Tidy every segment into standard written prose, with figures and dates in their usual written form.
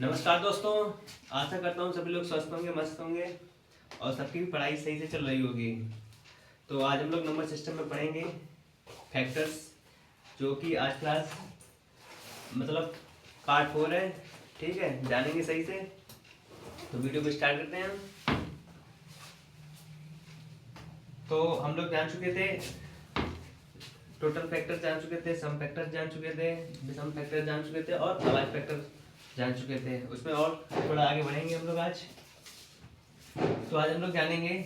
नमस्कार दोस्तों, आशा करता हूँ सभी लोग स्वस्थ होंगे, मस्त होंगे और सबकी भी पढ़ाई सही से चल रही होगी। तो आज हम लोग नंबर सिस्टम में पढ़ेंगे फैक्टर्स, जो कि आज क्लास मतलब पार्ट 4 है। ठीक है, जानेंगे सही से। तो वीडियो को स्टार्ट करते हैं। तो हम लोग जान चुके थे, टोटल फैक्टर जान चुके थे, सम फैक्टर जान चुके थे, विषम फैक्टर जान चुके थे और अभाज्य फैक्टर जान चुके थे। उसमें और थोड़ा आगे बढ़ेंगे हम लोग आज। तो आज हम लोग जानेंगे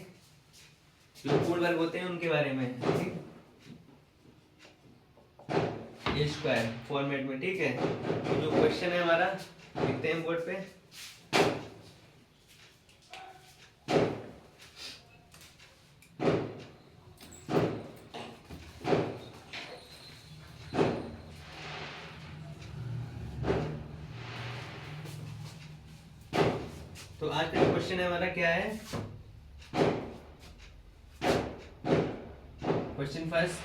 जो पूर्ण वर्ग होते हैं उनके बारे में, ठीक, ए स्क्वायर फॉर्मेट में। ठीक है, तो जो क्वेश्चन है हमारा लिखते हैं बोर्ड पे। तो आज का क्वेश्चन है हमारा, क्या है क्वेश्चन फर्स्ट।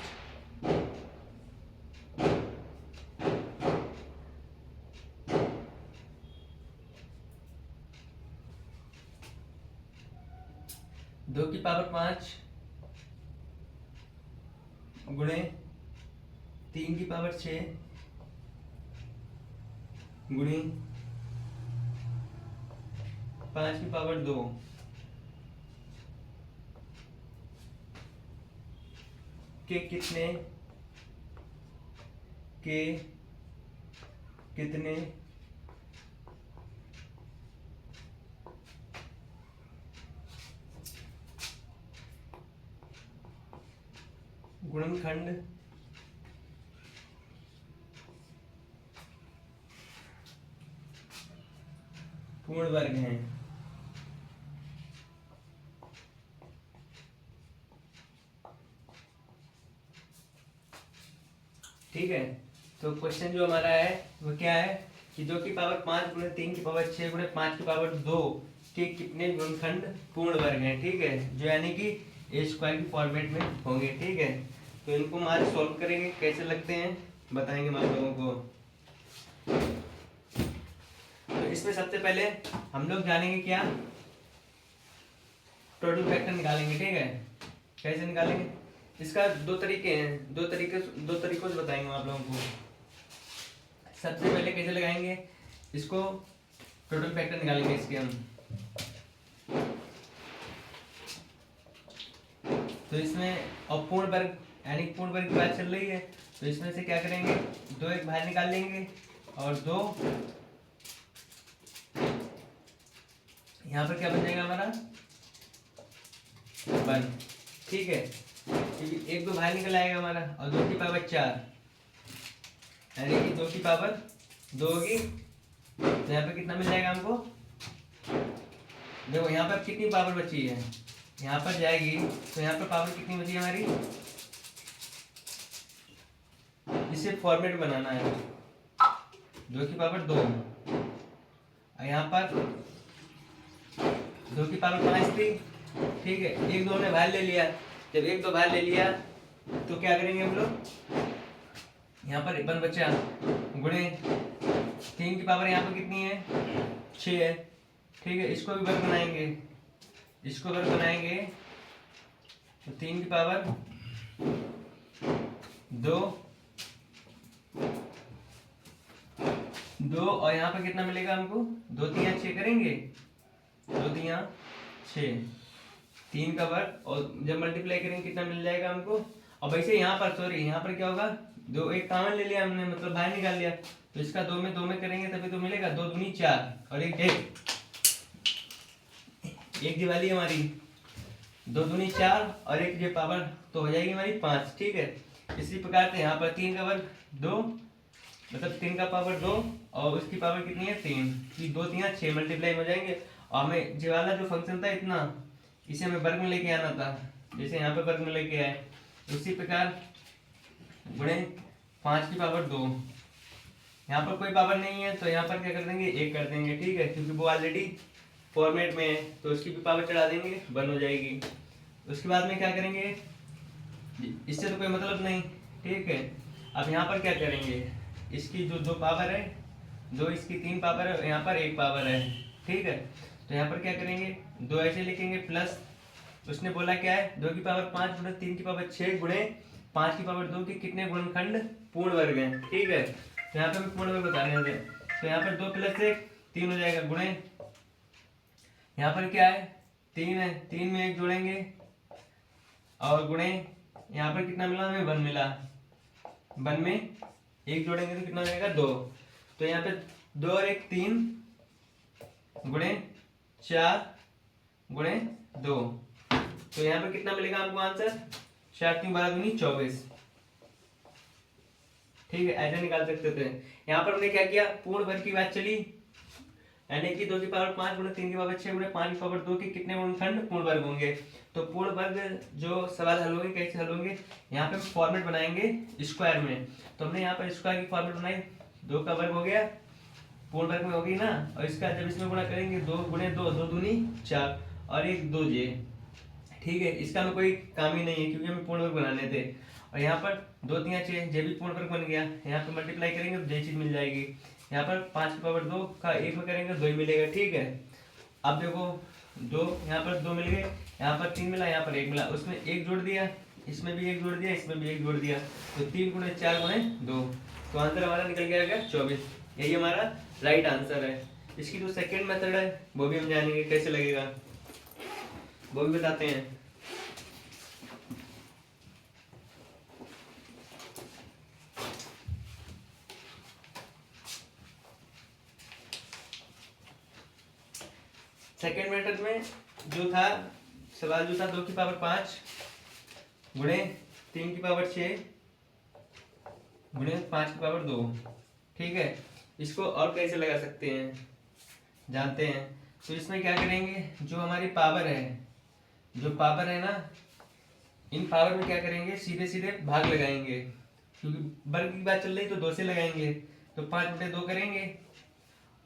दो की पावर 5 गुणे 3 की पावर 6 गुणे 5 की पावर 2 के कितने गुणनखंड पूर्ण वर्ग हैं। ठीक है, तो क्वेश्चन जो हमारा है वो क्या है कि 2 की पावर 5 गुणे 3 की पावर 6 गुणे 5 की पावर 2 के कितने गुणनखंड पूर्ण वर्ग हैं। ठीक है, जो यानी कि ए स्क्वायर की फॉर्मेट में होंगे। ठीक है, तो इनको हम आज सॉल्व करेंगे, कैसे लगते हैं बताएंगे हम आप लोगों को। तो इसमें सबसे पहले हम लोग जानेंगे क्या, टोटल फैक्टर निकालेंगे। ठीक है, कैसे निकालेंगे, इसका दो तरीके हैं, दो तरीकों से बताएंगे आप लोगों को। सबसे पहले कैसे लगाएंगे इसको, टोटल फैक्टर निकालेंगे इसके हम। तो इसमें और पूर्ण वर्ग यानी पूर्ण वर्ग की बात चल रही है, तो इसमें से क्या करेंगे, 2 एक बाहर निकाल लेंगे और 2 यहाँ पर क्या बन जाएगा हमारा 1। ठीक है, क्योंकि 1 2 बाहर निकल आएगा हमारा, और 2 की पावर 4 यानी कि 2 की पावर 2 होगी। तो यहाँ पे कितना मिल जाएगा हमको, देखो यहाँ पर कितनी पावर बची है, यहाँ पर जाएगी तो यहाँ पर पावर कितनी बची है हमारी, इसे फॉर्मेट बनाना है। 2 की पावर 2 और यहाँ पर 2 की पावर 5 थी। ठीक है, 1 2 ने बाहर ले लिया, जब 1 2 बाहर ले लिया तो क्या करेंगे हम लोग, यहाँ पर 1 बचा गुणे 3 की पावर यहाँ पर कितनी है 6 है। ठीक है, इसको भी वर्ग बनाएंगे, इसको वर्ग बनाएंगे तो 3 की पावर 2 और यहाँ पर कितना मिलेगा हमको, 2 3 6 करेंगे, 2 3 6 3 का वर्ग, और जब मल्टीप्लाई करेंगे कितना मिल जाएगा हमको। और वैसे यहाँ पर सॉरी यहाँ पर क्या होगा, 2 एक कॉमन ले लिया हमने, मतलब बाहर निकाल लिया, तो इसका 2 में 2 में करेंगे तभी तो मिलेगा। 2 दूनी 4 और एक दिवाली हमारी, 2 दूनी 4 और एक जो पावर तो हो जाएगी हमारी 5। ठीक है, इसी प्रकार से यहाँ पर 3 का वर्ग 2 मतलब 3 का पावर 2 और उसकी पावर कितनी है 3, 2 3 6 मल्टीप्लाई हो जाएंगे। और हमें ये वाला जो फंक्शन था इतना, इसे हमें वर्ग में लेके आना था, जैसे यहाँ पे वर्ग में लेके आए, उसी प्रकार गुणे 5 की पावर 2, यहाँ पर कोई पावर नहीं है तो यहाँ पर क्या कर देंगे 1 कर देंगे। ठीक है, क्योंकि वो ऑलरेडी फॉर्मेट में है तो उसकी भी पावर चढ़ा देंगे, 1 हो जाएगी। उसके बाद में क्या करेंगे, इससे तो कोई मतलब नहीं। ठीक है, अब यहाँ पर क्या करेंगे, इसकी जो 2 पावर है दो इसकी 3 पावर है, यहाँ पर 1 पावर है, ठीक है। तो यहाँ पर क्या करेंगे, 2 ऐसे लिखेंगे प्लस, उसने बोला क्या है 2 की पावर 5 गुणे 3 की पावर 6 गुणे 5 की पावर 2 के कितने गुणनखंड पूर्ण वर्ग हैं, ठीक है। तो यहाँ पे हमें पूर्ण वर्ग बताने हैं। तो यहाँ पर 2 + 1 3 हो जाएगा, गुणे यहाँ पर क्या है 3 है, 3 में 1 जोड़ेंगे और गुणे यहाँ पर कितना मिला हमें 1 मिला, 1 में 1 जोड़ेंगे तो कितना हो जाएगा 2। तो यहाँ पे 2 और 1 3 गुणे 4 गुणे 2, तो यहाँ पर कितना मिलेगा हमको आंसर 4 3 12 दूनी 24, ठीक है। ऐसे निकाल सकते थे। यहाँ पर हमने क्या किया, पूर्ण वर्ग की बात चली, यानी कि 2 की पावर 5 गुणे 3 की पावर 6 गुणे 5 की पावर 2 के कितने गुणनखंड पूर्ण वर्ग होंगे। तो पूर्ण वर्ग जो सवाल हल होंगे कैसे हल होंगे, यहाँ पे फॉर्मेट बनाएंगे स्क्वायर में। तो हमने यहाँ पर स्क्वायर की फॉर्मेट बनाई, 2 का वर्ग हो गया पूर्ण वर्ग में होगी ना, और इसका जब इसमें गुणा करेंगे 2 गुणे 2 2 दूनी 4 और 1 2 जे, ठीक है। इसका हमें कोई काम ही नहीं है क्योंकि हमें पूर्ण वर्ग बनाने थे। और यहाँ पर 2 3 6 जे भी पूर्ण वर्ग बन गया, यहाँ पे मल्टीप्लाई करेंगे तो जे चीज मिल जाएगी। यहाँ पर 5 की पावर 2 का 1 में करेंगे 2 ही मिलेगा, ठीक है। अब देखो 2 यहाँ पर 2 मिल गए, यहाँ पर 3 मिला, यहाँ पर 1 मिला, उसमें 1 जोड़ दिया, इसमें भी 1 जोड़ दिया, इसमें भी 1 जोड़ दिया, तो 3 गुणे 4 गुणे 2, तो आंसर हमारा निकल गया 24। यही हमारा राइट आंसर है। इसकी जो सेकेंड मेथड है वो भी हम जानेंगे कैसे लगेगा, वो भी बताते हैं। सेकेंड मेथड में जो था सवाल जो था 2 की पावर 5 गुणे 3 की पावर 6 गुणे 5 की पावर 2, ठीक है। इसको और कैसे लगा सकते हैं जानते हैं। तो इसमें क्या करेंगे, जो हमारी पावर है, जो पावर है ना, इन पावर में क्या करेंगे सीधे सीधे भाग लगाएंगे, क्योंकि वर्ग की बात चल रही तो 2 से लगाएंगे, तो 5/2 करेंगे,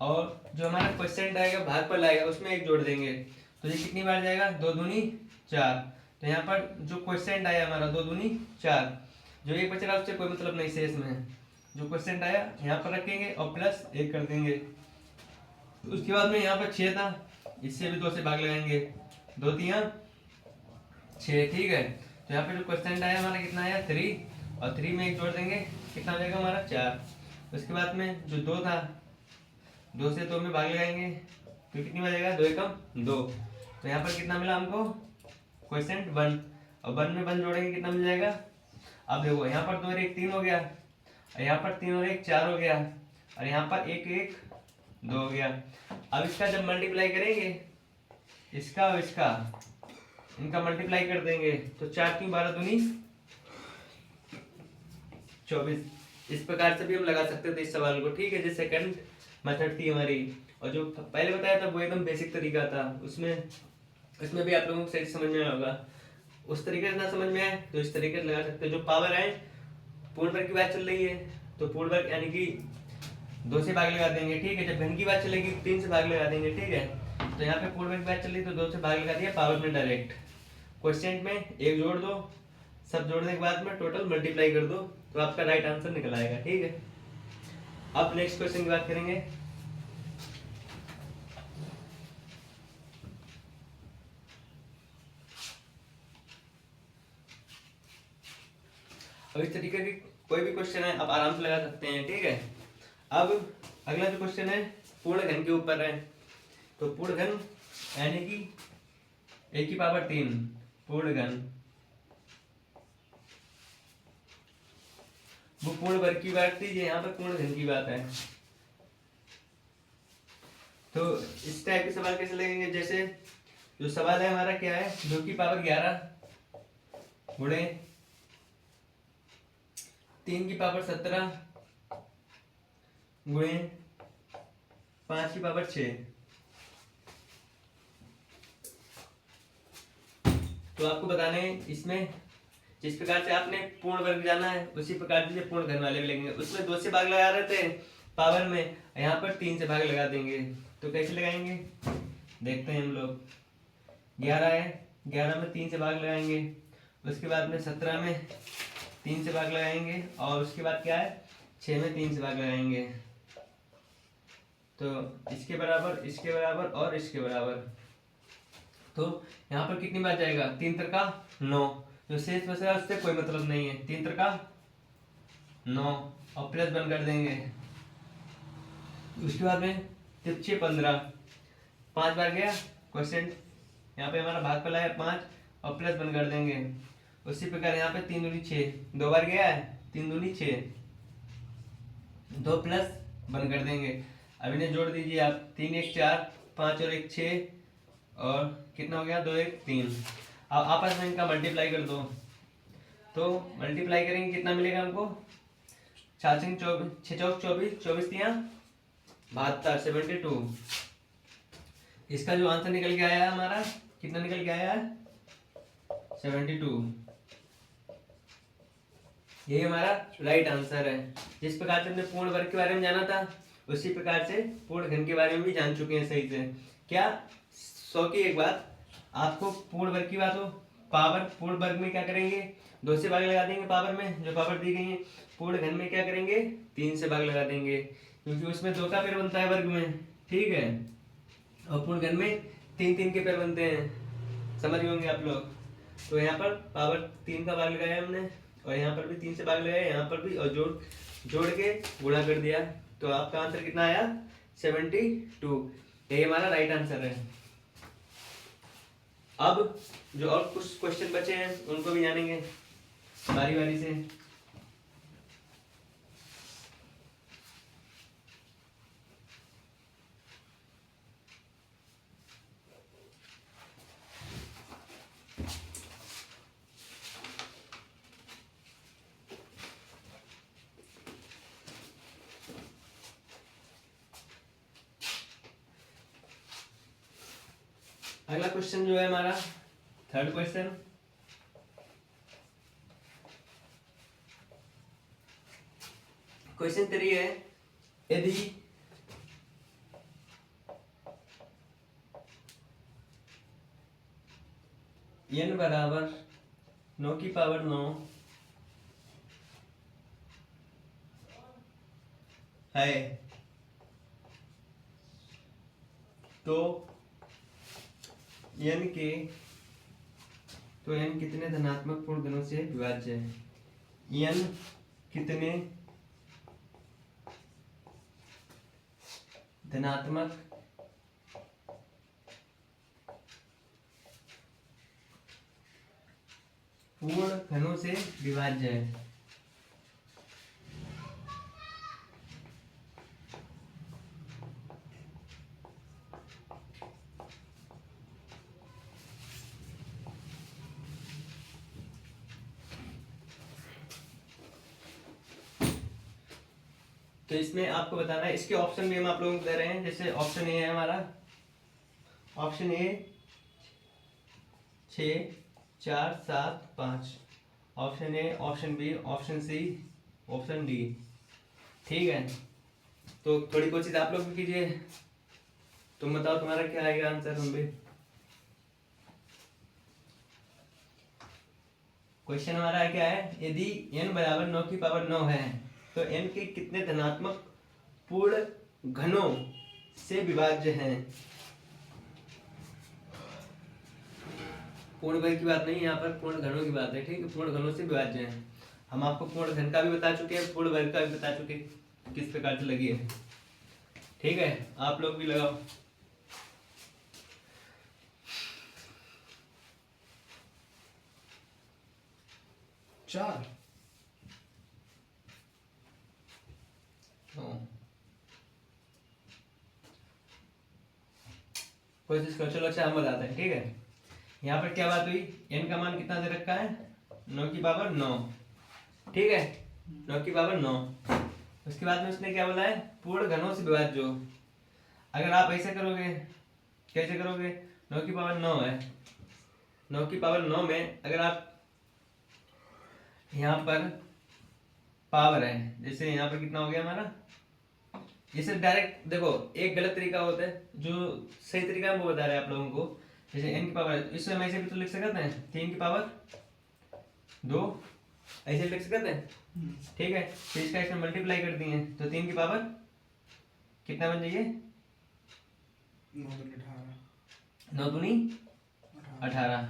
और जो हमारा क्वेश्चन आएगा भाग पर लाएगा उसमें 1 जोड़ देंगे, तो ये कितनी बार जाएगा 2 दूनी 4। तो यहाँ पर जो क्वेश्चन आया हमारा 2 दूनी 4, जो 1 बच रहा उससे कोई मतलब नहीं शेष में, जो क्वेश्चन आया यहाँ पर रखेंगे और प्लस 1 कर देंगे। उसके बाद में यहाँ पर 6 था, इससे भी 2 से भाग लगाएंगे, 2 3 6, ठीक है। तो यहाँ पे जो क्वेश्चन आया हमारा कितना आया 3, और 3 में 1 जोड़ देंगे, कितना हो जाएगा हमारा 4। उसके बाद में जो 2 था, 2 से 2 में भाग लगाएंगे तो कितनी बार जाएगा 2 एकम 2, तो यहाँ पर कितना मिला हमको क्वेश्चन 1, और 1 में 1 जोड़ेंगे कितना मिल जाएगा। अब देखो यहाँ पर 2 और 1 3 हो गया, और यहाँ पर 3 और 1 4 हो गया, और यहाँ पर 1 1 2 हो गया। अब इसका जब मल्टीप्लाई करेंगे, इसका और इसका इनका मल्टीप्लाई कर देंगे, तो 4 3 12 दूनी 24। इस प्रकार से भी हम लगा सकते थे इस सवाल को, ठीक है। जो सेकंड मेथड थी हमारी, और जो पहले बताया था वो एकदम बेसिक तरीका था, उसमें भी आप लोगों को सही समझ में आया होगा। उस तरीके से ना समझ में आए तो इस तरीके से लगा सकते हैं। जो पावर है पूर्ण वर्ग की बात चल रही है तो पूर्ण वर्ग यानी कि 2 से भाग लगा देंगे, ठीक है। जब घन की बात चलेगी 3 से भाग लगा देंगे, ठीक है। तो यहाँ पे पूर्ण वर्ग की बात चल रही तो 2 से भाग लगा दिया पावर में डायरेक्ट, क्वेश्चन में 1 जोड़ दो, सब जोड़ने के बाद में टोटल मल्टीप्लाई कर दो, तो आपका राइट आंसर निकल आएगा, ठीक है। अब नेक्स्ट क्वेश्चन की बात करेंगे। अब इस तरीके की कोई भी क्वेश्चन है आप आराम से लगा सकते हैं, ठीक है। अब अगला जो क्वेश्चन है पूर्ण घन के ऊपर है। तो पूर्ण घन यानी कि 1 की पावर 3 पूर्ण घन, वो पूर्ण वर्ग की बात थी, यहाँ पर पूर्ण घन की बात है। तो इस टाइप के सवाल कैसे लगेंगे, जैसे जो सवाल है हमारा क्या है 2 की पावर 11 गुणे 3 की पावर 17 गुणे 5 की पावर 6। तो आपको बताने इसमें जिस प्रकार से आपने पूर्ण वर्ग जाना है उसी प्रकार से पूर्ण घन वाले भी लगेंगे। उसमें 2 से भाग लगा रहे थे पावर में, यहाँ पर 3 से भाग लगा देंगे, तो कैसे लगाएंगे देखते हैं हम लोग। 11 है, 11 में 3 से भाग लगाएंगे, उसके बाद में 17 में 3 से भाग लगाएंगे, और उसके बाद क्या है 6 में 3 से भाग लगाएंगे। तो इसके बराबर और इसके बराबर। तो यहाँ पर कितनी बार जाएगा, 3 त्रिका 9, जो शेष बचेगा उससे कोई मतलब नहीं है, 3 त्रिका 9 और प्लस 1 कर देंगे। उसके बाद में 6 15, 5 बार गया क्वेश्चन, यहाँ पे हमारा भागफल है 5 और प्लस 1 कर देंगे। उसी प्रकार यहाँ पे 3 दूनी 6, 2 बार गया है, 3 दूनी 6, 2 प्लस 1 कर देंगे। अब इन्हें जोड़ दीजिए आप, 3 1 4, 5 और 1 6, और कितना हो गया 2 1 3। अब आपस में इनका मल्टीप्लाई कर दो, तो मल्टीप्लाई करेंगे कितना मिलेगा हमको, 4 6 चौक 24, 24 तियां 72, 72। इसका जो आंसर निकल के आया है हमारा, कितना निकल के आया है 72। यही हमारा राइट आंसर है। जिस प्रकार से हमने पूर्ण वर्ग के बारे में जाना था, उसी प्रकार से पूर्ण घन के बारे में भी जान चुके हैं सही से। क्या 100 की एक बात, आपको पूर्ण वर्ग की बात हो, पावर पूर्ण वर्ग में क्या करेंगे, 2 से भाग लगा देंगे पावर में, जो पावर दी गई है। पूर्ण घन में क्या करेंगे, 3 से भाग लगा देंगे, क्योंकि उसमें 2 का पेड़ बनता है वर्ग में, ठीक है। और पूर्ण घन में 3 3 के पेड़ बनते हैं, समझ गए होंगे आप लोग। तो यहाँ पर पावर 3 का भाग लगाया हमने, और यहाँ पर भी 3 से भाग लगाया, यहाँ पर भी, और जोड़ के गुणा कर दिया। तो आपका आंसर कितना आया 72। यही हमारा राइट आंसर है। अब जो और कुछ क्वेश्चन बचे हैं उनको भी जानेंगे बारी बारी से। अगला क्वेश्चन जो है हमारा थर्ड क्वेश्चन, क्वेश्चन 3 है, यदि n बराबर 9 की पावर 9 है, तो n कितने धनात्मक पूर्ण घनों से विभाज्य है। n कितने धनात्मक पूर्ण घनों से विभाज्य है। तो इसमें आपको बताना है, इसके ऑप्शन भी हम आप लोगों को दे रहे हैं। जैसे ऑप्शन ए है हमारा, option A 6 4 7 5, option A, option B, option C, option D, ठीक है। तो थोड़ी कोशिश आप लोग भी कीजिए, तुम बताओ तुम्हारा क्या आएगा आंसर। हम भी क्वेश्चन हमारा क्या है, यदि n बराबर 9 की पावर 9 है, तो n के कितने धनात्मक पूर्ण घनों से विभाज्य हैं। पूर्ण वर्ग की बात नहीं, यहाँ पर पूर्ण घनों की बात है, ठीक है। पूर्ण घनों से विभाज्य हैं। हम आपको पूर्ण घन का भी बता चुके हैं, पूर्ण वर्ग का भी बता चुके किस प्रकार से लगी है, ठीक है। आप लोग भी लगाओ। चार कोशिश करो, चलो अच्छा हम बताते हैं, ठीक है। यहाँ पर क्या बात हुई, n का मान कितना दे रखा है 9 की पावर 9, ठीक है, 9 की पावर 9। उसके बाद में उसने क्या बोला है, पूर्ण घनों से विभाज्य हो। अगर आप ऐसे करोगे, कैसे करोगे, 9 की पावर 9 है, 9 की पावर 9 में अगर आप यहाँ पर पावर है, जैसे यहाँ पर कितना हो गया हमारा, जैसे डायरेक्ट देखो, एक गलत तरीका होता है, जो सही तरीका है वो बता रहे हैं आप लोगों को। जैसे n की पावर, इसमें हम ऐसे भी तो लिख सकते हैं, 3 की पावर 2, ऐसे लिख सकते हैं, ठीक है। तो इसका इसमें मल्टीप्लाई कर दिए, तो 3 की पावर कितना बन जाइए 9 दूनी 18 9 दूनी 18,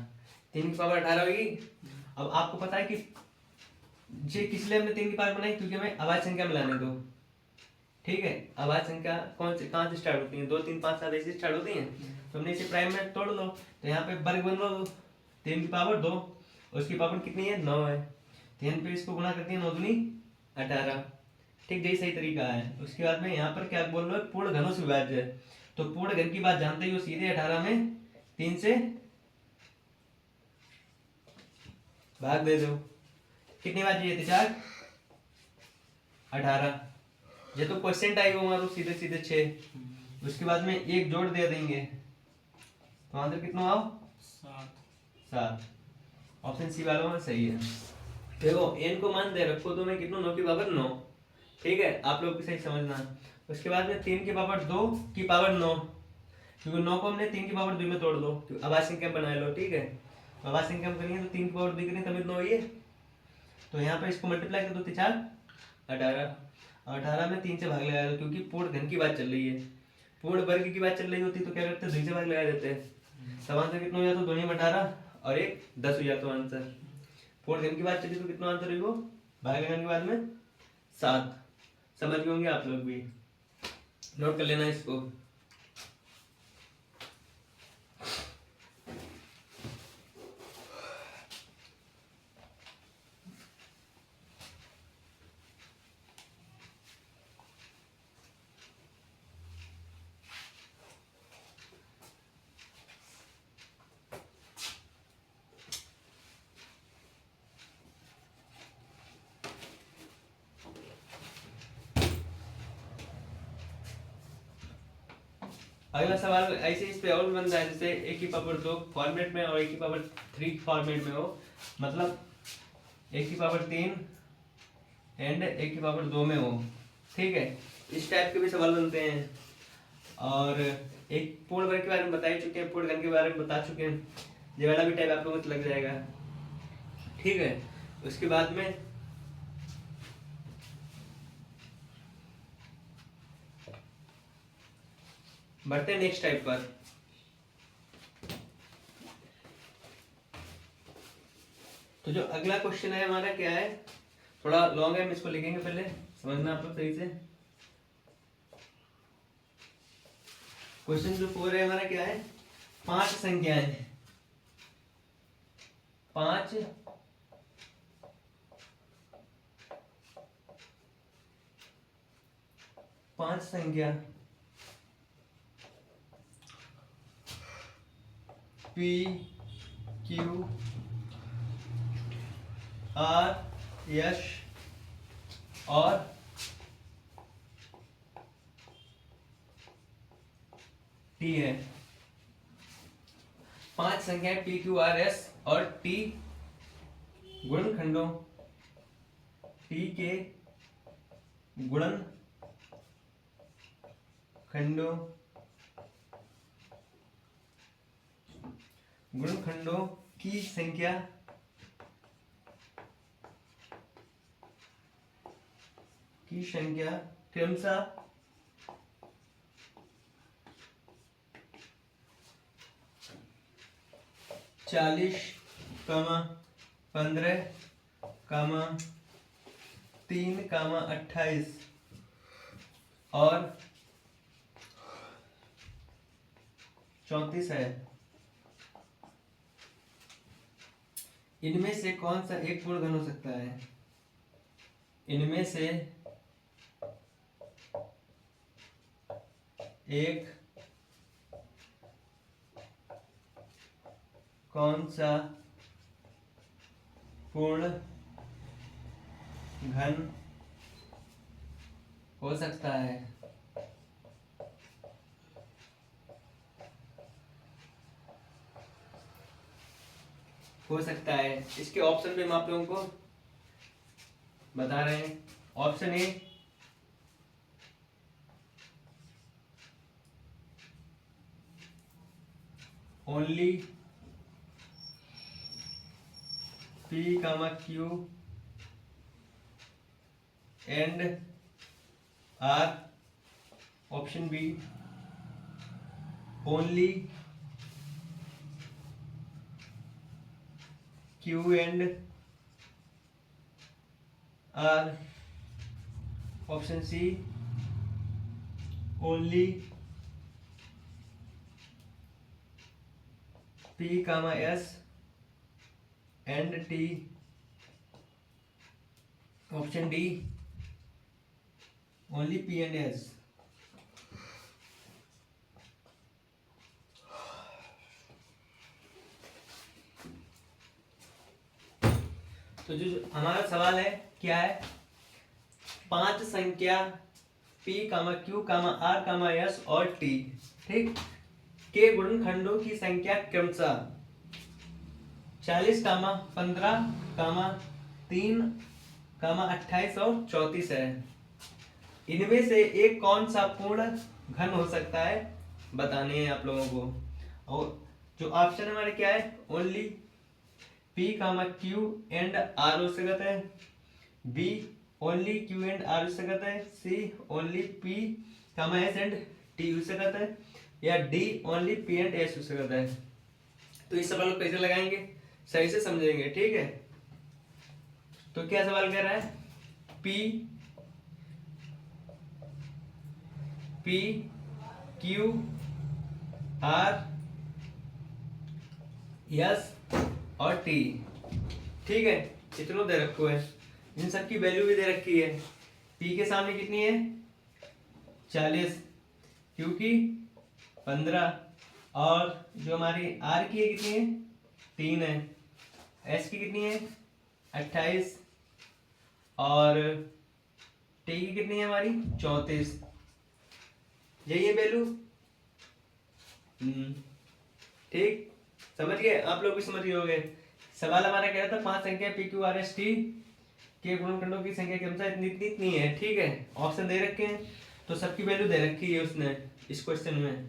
3 की पावर 18 होगी। अब आपको पता है कि ये किस लिए हमने 3 की पावर बनाई, क्योंकि हमें अभाज्य संख्या मिलाने दो, ठीक है। अभाज्य संख्या कौन से कहाँ से स्टार्ट होती है, 2 3 5 7 ऐसे स्टार्ट होती हैं। तो हमने इसे प्राइम में तोड़ लो, तो यहाँ पे वर्ग बन लो, 3 की पावर 2, उसकी पावर कितनी है, 9 है। तो यहाँ पे इसको गुणा करती है 9 दूनी 18, ठीक, यही सही तरीका है। उसके बाद में यहाँ पर क्या बोल रहे हो, पूर्ण घनों से विभाज्य है। तो पूर्ण घन की बात जानते ही हो, सीधे 18 में 3 से भाग दे दो, कितनी बार ये थे 4, 18, ये तो क्वेश्चन टाइप होगा तो सीधे सीधे 6। उसके बाद में एक जोड़ दे देंगे तो आंसर कितना आओ, 7। ऑप्शन सी वाला में सही है। देखो एन को मान दे रखो तो मैं कितना, 9 की पावर 9, ठीक है, आप लोग भी सही समझना। उसके बाद में 3 की पावर 2 की पावर 9, क्योंकि 9 को हमने 3 की पावर 2 में तोड़ दो, तो अभाज्य संख्या बना लो, ठीक है। अभाज्य संख्या में करेंगे तो 3 की पावर 2 करेंगे तभी 9 हुई है। तो यहाँ पे इसको मल्टीप्लाई कर दो, 4 18, 18 में 3 से भाग लगा दो, क्योंकि पूर्ण घन की बात चल रही है। पूर्ण वर्ग की बात चल रही होती तो क्या करते, 2 से भाग लगा देते हैं। तब आंसर कितना हो जाता, 2 में 18 और 1 10 हो जाता आंसर। पूर्ण घन की बात चली तो कितना आंसर है वो, भाग लगाने के बाद में 7। समझ गए होंगे आप लोग भी, नोट कर लेना इसको। अगला सवाल ऐसे इस पे और बन रहा है, जैसे a की पावर 2 फॉर्मेट में और a की पावर 3 फॉर्मेट में हो, मतलब a की पावर 3 एंड a की पावर 2 में हो, ठीक है। इस टाइप के भी सवाल बनते हैं। और एक पूर्ण वर्ग के बारे में बता ही चुके हैं, पूर्ण घन के बारे में बता चुके हैं, ये वाला भी टाइप आप लोगों को लग जाएगा, ठीक है। उसके बाद में बढ़ते हैं नेक्स्ट टाइप पर। तो जो अगला क्वेश्चन है हमारा क्या है, थोड़ा लॉन्ग है, हम इसको लिखेंगे, पहले समझना आप लोग सही से। क्वेश्चन जो 4 है हमारा क्या है, 5 संख्याएं, 5 संख्या P Q R S और T है। 5 संख्याएं P Q R S और T गुणनखंडों, T के गुणनखंडों की संख्या क्रमशः 40, 15, 3, 28 और 34 है। इनमें से कौन सा एक पूर्ण घन हो सकता है, इनमें से एक कौन सा पूर्ण घन हो सकता है। इसके ऑप्शन पे हम आप लोगों को बता रहे हैं। Option A only P, Q and R। Option B only Q and R, option C only P comma S and T, option D only P and S. तो जो हमारा सवाल है क्या है, 5 संख्या p कामा q कामा r कामा s और t, ठीक, के गुणनखंडों की संख्या क्रमशः 40 कामा 15 कामा 3 कामा 28 और 34 है। इनमें से एक कौन सा पूर्ण घन हो सकता है बताने हैं आप लोगों को। और जो ऑप्शन हमारे क्या है, only P comma Q and R हो सकता है, B only Q and R हो सकता है, C only P comma S and T हो सकता है, या D only P and S हो सकता है। तो इस सवाल को कैसे लगाएंगे, सही से समझेंगे, ठीक है। तो क्या सवाल कह रहा है, P Q R S और T, ठीक है, इतना दे रखो है। इन सब की वैल्यू भी दे रखी है। P के सामने कितनी है 40, Q की 15, और जो हमारी R की है कितनी है 3 है, S की कितनी है 28, और T की कितनी है हमारी 34। यही है वैल्यू, ठीक, समझ गए आप लोग भी समझ गए होंगे। सवाल हमारा कह रहा था 5 संख्या P Q R S T के गुणनखंडों की संख्या के अनुसार इतनी इतनी इतनी है, ठीक है। ऑप्शन दे रखे हैं तो सबकी वैल्यू दे रखी है उसने इस क्वेश्चन में।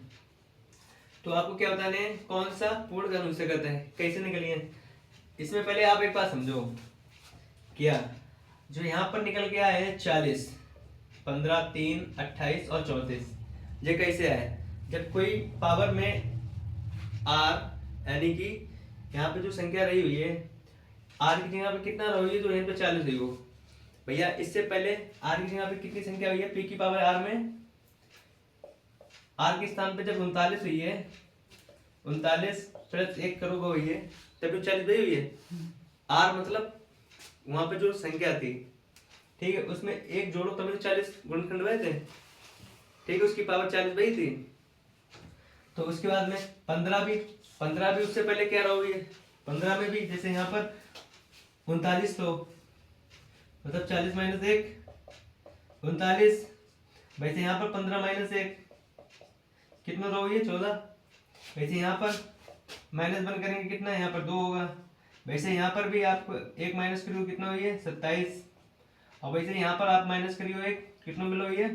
तो आपको क्या बताने हैं, कौन सा पूर्ण घन हो सकता है, कैसे निकलिए। इसमें पहले आप एक बात समझो, क्या जो यहाँ पर निकल के आया है 40, 15, 3, 28 और 34, ये कैसे आए, जब कोई पावर में आर यानी कि यहाँ पे जो संख्या रही हुई है आर की जगह पे कितना रही है, तो यहाँ पे 40 रही हो भैया। इससे पहले आर की जगह पे कितनी संख्या हुई है, पी की पावर आर में आर के स्थान पे जब 39 हुई है, 39 प्लस 1 करोगे हुई है, तब तो 40 हुई है। आर मतलब वहां पे जो संख्या थी, ठीक है, उसमें एक जोड़ो तभी तो 40 गुणनखंड हुए थे, ठीक है, उसकी पावर 40 वही थी। तो उसके बाद में 15 भी उससे पहले क्या रहोगी, 15 में भी जैसे यहाँ पर 39, तो मतलब 40 माइनस 1 39, वैसे यहाँ पर 15 माइनस 1 कितना रहोगे 14, वैसे यहाँ पर माइनस 1 करेंगे कितना, यहाँ पर 2 होगा, वैसे यहाँ पर भी आप 1 माइनस करिए कितना हुई है 27, और वैसे यहाँ पर आप माइनस करिए 1 कितना मिला हुई है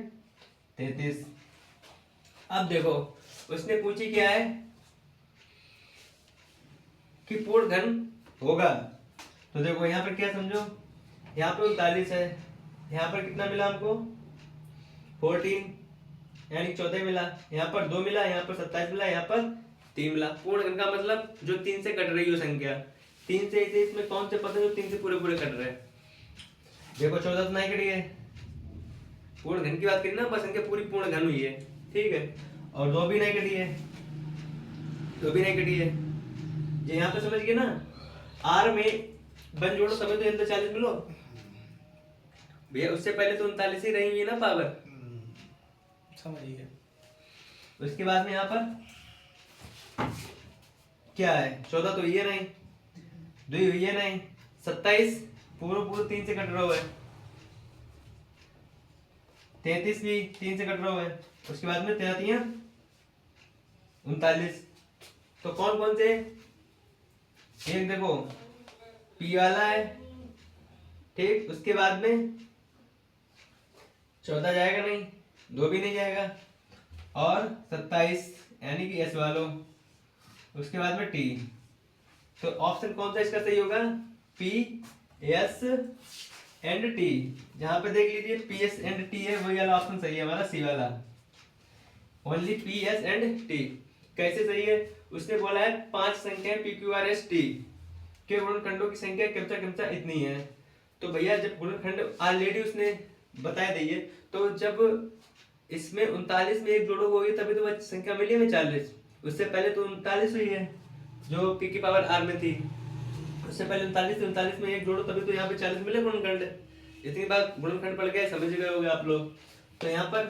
33। अब देखो उसने पूछी क्या है कि पूर्ण घन होगा, तो देखो यहाँ पर क्या समझो, यहाँ पर 39 है, यहाँ पर कितना मिला हमको 14 यानी 14 मिला, यहाँ पर 2 मिला, यहाँ पर 27 मिला, यहाँ पर 3 मिला। पूर्ण घन का मतलब जो 3 से कट रही हो संख्या, 3 से इसे इसमें कौन से पद है जो 3 से पूरे पूरे कट रहे हैं। देखो 14 तो नहीं कटी है, पूर्ण घन की बात करी ना, बस संख्या पूरी पूर्ण घन हुई है, ठीक है, और 2 भी नहीं कटी है, 2 भी नहीं कटी है। ये यहाँ पे समझ गए ना, आर में बन जोड़ो तभी तो यहाँ 40 मिलो भैया, उससे पहले तो 39 ही रही हुई है ना पावर, समझिए। उसके बाद में यहाँ पर क्या है 14 तो हुई है नहीं, 2 हुई है नहीं, 27 पूरा 3 से कट रहा हुआ है, 33 भी 3 से कट रहा हुआ है, उसके बाद में 33 39। तो कौन कौन से, एक देखो पी वाला है, ठीक, उसके बाद में 14 जाएगा नहीं, 2 भी नहीं जाएगा, और 27 यानी कि एस वालों, उसके बाद में टी। तो ऑप्शन कौन सा इसका सही होगा, पी एस एंड टी। जहां पे देख लीजिए पी एस एंड टी है, वही वाला ऑप्शन सही है हमारा, सी वाला, only P S and T. कैसे सही है? उसने बोला है 5 संख्याएं PQRST के गुणनखंडों की संख्या क्रमशः क्रमशः इतनी है। तो भैया जब गुणनखंड ऑलरेडी उसने बताया दी है, तो जब इसमें 39 में एक जोड़ोगे तभी तो वह संख्या मिली हमें 40। उससे पहले तो 39 हुई है जो P की पावर R में थी, उससे पहले 39 में एक जोड़ो तभी तो यहाँ पे 40 मिले गुणनखंड। इतनी बार गुणनखंड पड़ गया, समझ गए होंगे आप लोग। तो यहाँ पर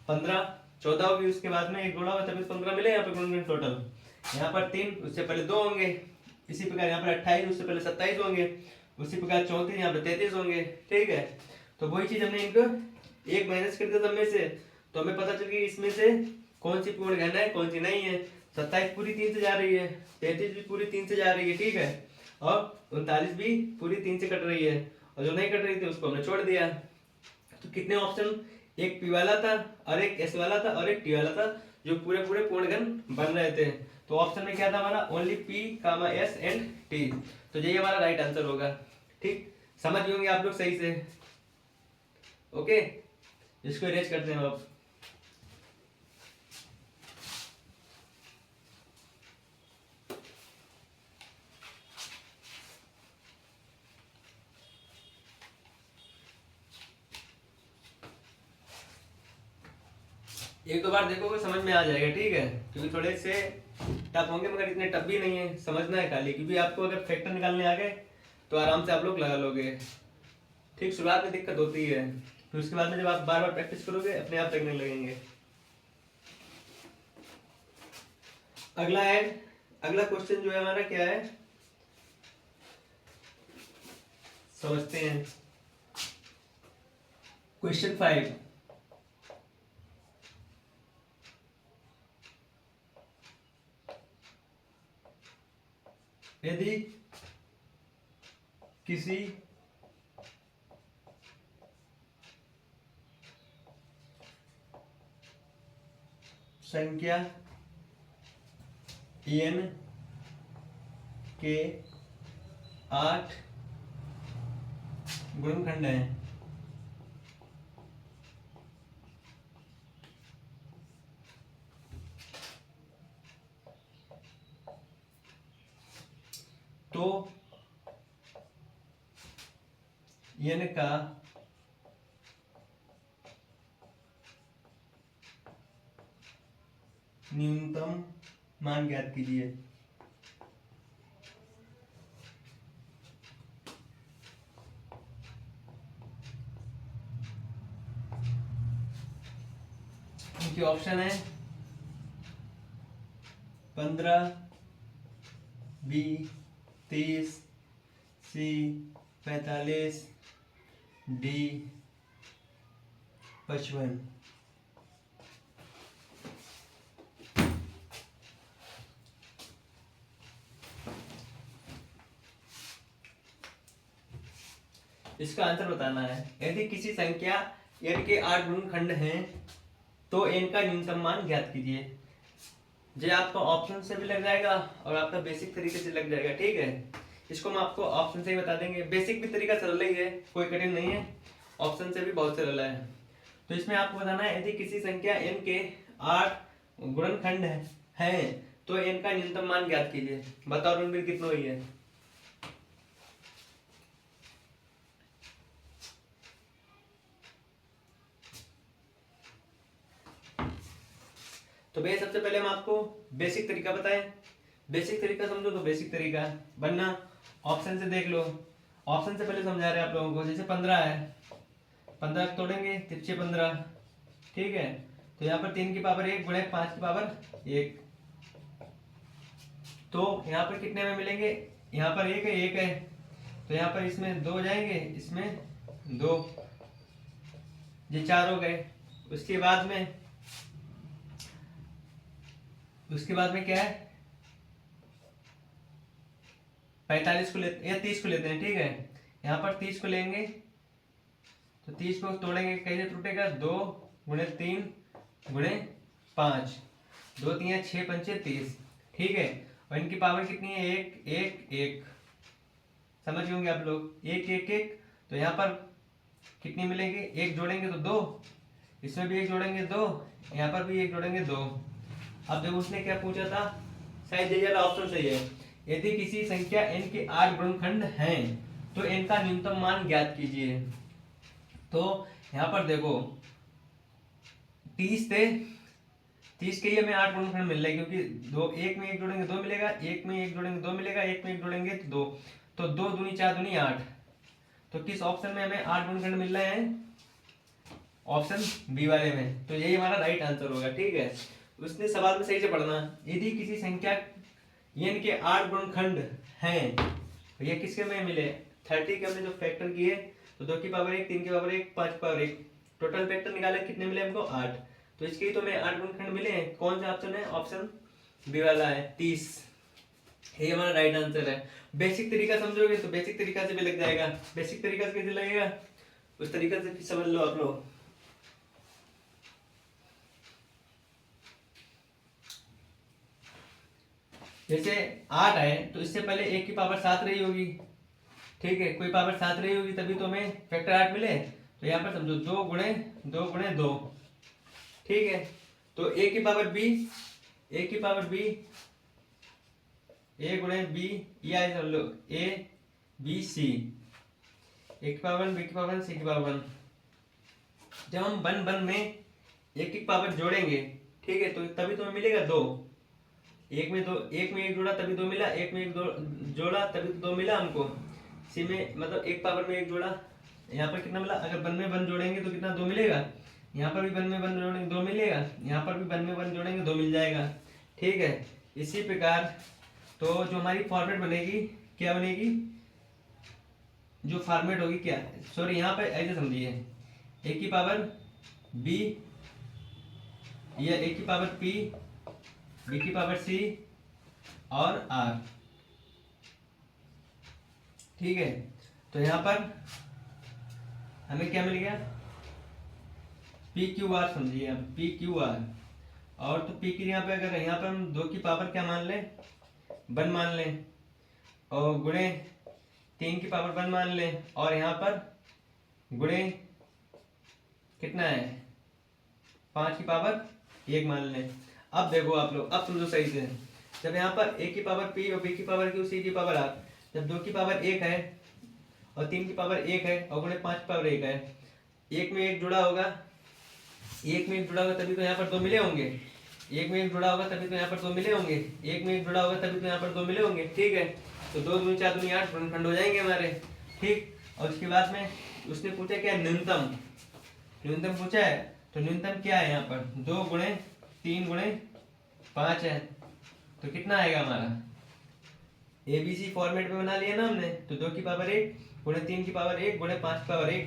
15 14 होगी, उसके बाद में एक जोड़ा होगा तभी 15 मिले यहाँ पे गुणनखंड टोटल। यहाँ पर 3, उससे पहले 2 होंगे। इसी प्रकार यहाँ पर 28, उससे पहले 27 होंगे। उसी प्रकार 34, यहाँ पे 33 होंगे। ठीक है, तो वही चीज हमने इनको एक माइनस कर दिया सब में से, तो हमें पता चल गया इसमें से कौन सी पूर्ण गणना है कौन सी नहीं है। 27 पूरी 3 से जा रही है, 33 भी पूरी 3 से जा रही है, ठीक है, और 39 भी पूरी 3 से कट रही है, और जो नहीं कट रही थी उसको हमने छोड़ दिया। तो कितने ऑप्शन, एक P वाला था और एक S वाला था और एक T वाला था, जो पूरे पूरे पूर्णगण बन रहे थे। तो ऑप्शन में क्या था हमारा, only P, S and T। तो यही हमारा राइट आंसर होगा। ठीक, समझ गए होंगे आप लोग सही से। ओके, इसको इरेज करते हैं अब। एक दो बार देखोगे समझ में आ जाएगा, ठीक है, क्योंकि थोड़े से टफ होंगे मगर इतने टफ भी नहीं है, समझना है खाली, क्योंकि आपको अगर फैक्टर निकालने आ गए तो आराम से आप लोग लगा लोगे। ठीक, शुरुआत में दिक्कत होती है, फिर उसके बाद में जब आप बार बार प्रैक्टिस करोगे अपने आप लगने लगेंगे। अगला है, अगला क्वेश्चन जो है हमारा क्या है, समझते हैं। क्वेश्चन 5, यदि किसी संख्या n के 8 गुणनखंड हैं, तो n का न्यूनतम मान ज्ञात कीजिए। इनके ऑप्शन है 15, B 30, C 45, D 55। इसका आंसर बताना है। यदि किसी संख्या n के 8 गुणनखंड हैं तो n का न्यूनतम मान ज्ञात कीजिए। ये आपको ऑप्शन से भी लग जाएगा और आपका बेसिक तरीके से लग जाएगा, ठीक है। इसको हम आपको ऑप्शन से ही बता देंगे, बेसिक भी तरीका सरल ही है, कोई कठिन नहीं है, ऑप्शन से भी बहुत सरल है। तो इसमें आपको बताना है यदि किसी संख्या n के 8 गुणनखंड हैं तो n का न्यूनतम मान ज्ञात कीजिए। बताओ रणबीर कितना हुई है? तो भैया सबसे पहले हम आपको बेसिक तरीका बताएं। बेसिक तरीका समझो तो बेसिक तरीका बनना ऑप्शन से देख लो। ऑप्शन से पहले समझा रहे हैं आप लोगों को, जैसे 15 है, 15 तोड़ेंगे तिरछे 15, ठीक है। तो यहाँ पर 3 की पावर 1 गुणे 5 की पावर 1, तो यहाँ पर कितने में मिलेंगे, यहाँ पर 1 है, तो यहाँ पर इसमें 2 हो जाएंगे, इसमें 2, ये 4 हो गए। उसके बाद में क्या है, 45 को लेते या 30 को लेते हैं, ठीक है। यहाँ पर 30 को लेंगे तो 30 को तोड़ेंगे, कैसे टूटेगा, 2 गुणे 3 गुणे 5, 2 3 6 5 30, ठीक है। और इनकी पावर कितनी है, 1 1 1, समझ गए होंगे आप लोग, 1 1 1। तो यहाँ पर कितनी मिलेंगे, 1 जोड़ेंगे तो 2, इसमें भी 1 जोड़ेंगे 2, यहाँ पर भी 1 जोड़ेंगे 2, अब देखो उसने क्या पूछा था, शायद यही वाला ऑप्शन सही है। यदि किसी संख्या n के 8 गुणनखंड हैं तो n का न्यूनतम मान ज्ञात कीजिए। तो यहाँ पर देखो 30 थे, 30 के ही हमें 8 गुणनखंड मिल रहे हैं, क्योंकि दो एक में एक जोड़ेंगे 2 मिलेगा, एक में एक जोड़ेंगे 2 मिलेगा, एक में एक जोड़ेंगे तो 2, तो 2 दूनी 4 दूनी 8। तो किस ऑप्शन में हमें 8 गुणनखंड मिल रहे हैं? ऑप्शन बी वाले में। तो यही हमारा राइट आंसर होगा, ठीक है। उसने सवाल में सही से पढ़ना, यदि किसी संख्या n के 8 गुणनखंड हैं तो ये किसके में मिले? 30 के हमने जो फैक्टर किए तो 2 की पावर 1, 3 की पावर 1, 5 की पावर 1, टोटल फैक्टर निकाले कितने मिले हमको? 8। तो इसके ही तो हमें 8 गुणनखंड मिले हैं। कौन सा ऑप्शन है? ऑप्शन बी वाला है, 30। ये हमारा राइट आंसर है। बेसिक तरीका समझोगे तो बेसिक तरीका से भी लग जाएगा। बेसिक तरीका से कैसे लगेगा उस तरीका से समझ लो आप लोग। जैसे 8 है तो इससे पहले 1 की पावर 7 रही होगी, ठीक है, कोई पावर 7 रही होगी तभी तो हमें फैक्टर 8 मिले। तो यहाँ पर समझो 2 गुणे 2 गुणे 2, ठीक है। तो a की पावर b, a की पावर b, a गुणे b, या समझ लो a b c, a की पावर 1, b की पावर 1, c की पावर 1। जब हम 1 1 में एक की पावर जोड़ेंगे, ठीक है, तो तभी तो हमें मिलेगा 2। एक में 2, एक में एक जोड़ा तभी 2 मिला, एक में एक जोड़ा तभी तो 2 मिला हमको। सी में मतलब एक पावर में एक जोड़ा, यहाँ पर कितना मिला? अगर 1 में 1 जोड़ेंगे तो कितना? 2 मिलेगा। यहाँ पर भी 1 में 1 जोड़ेंगे 2 मिलेगा, यहाँ पर भी 1 में 1 जोड़ेंगे 2 मिल जाएगा, ठीक है। इसी प्रकार तो जो हमारी फॉर्मेट बनेगी, क्या बनेगी? जो फॉर्मेट होगी क्या, सॉरी यहाँ पर ऐसे समझिए, a की पावर b या a की पावर p, b की पावर c और r, ठीक है। तो यहाँ पर हमें क्या मिल गया? पी क्यू आर समझिए आप, पी क्यू आर। और तो पी की यहाँ पे अगर यहाँ पर हम 2 की पावर क्या मान लें? 1 मान लें, और गुणे 3 की पावर 1 मान लें, और यहाँ पर गुणे कितना है? 5 की पावर 1 मान लें। अब देखो आप लोग, अब समझो सही से। जब यहाँ पर a की पावर p और b की पावर q, c की पावर r, जब 2 की पावर 1 है और 3 की पावर 1 है और गुणे 5 की पावर 1 है, एक में एक जुड़ा होगा, एक में एक जुड़ा होगा तभी तो यहाँ पर 2 मिले होंगे, एक में एक जुड़ा होगा तभी तो यहाँ पर 2 मिले होंगे, एक में एक जुड़ा होगा तभी तो यहाँ पर 2 मिले होंगे, ठीक है। तो 2 दूनी 4 दूनी 8 गुणनखंड हो जाएंगे हमारे, ठीक। और उसके बाद में उसने पूछा क्या? न्यूनतम। न्यूनतम पूछा है तो न्यूनतम क्या है? यहाँ पर 2 गुणे 3 गुणे 5 है, तो कितना आएगा हमारा? ABC फॉर्मेट में बना लिया ना हमने, तो 2 की पावर 1 गुणे 3 की पावर 1 गुणे 5 की पावर 1,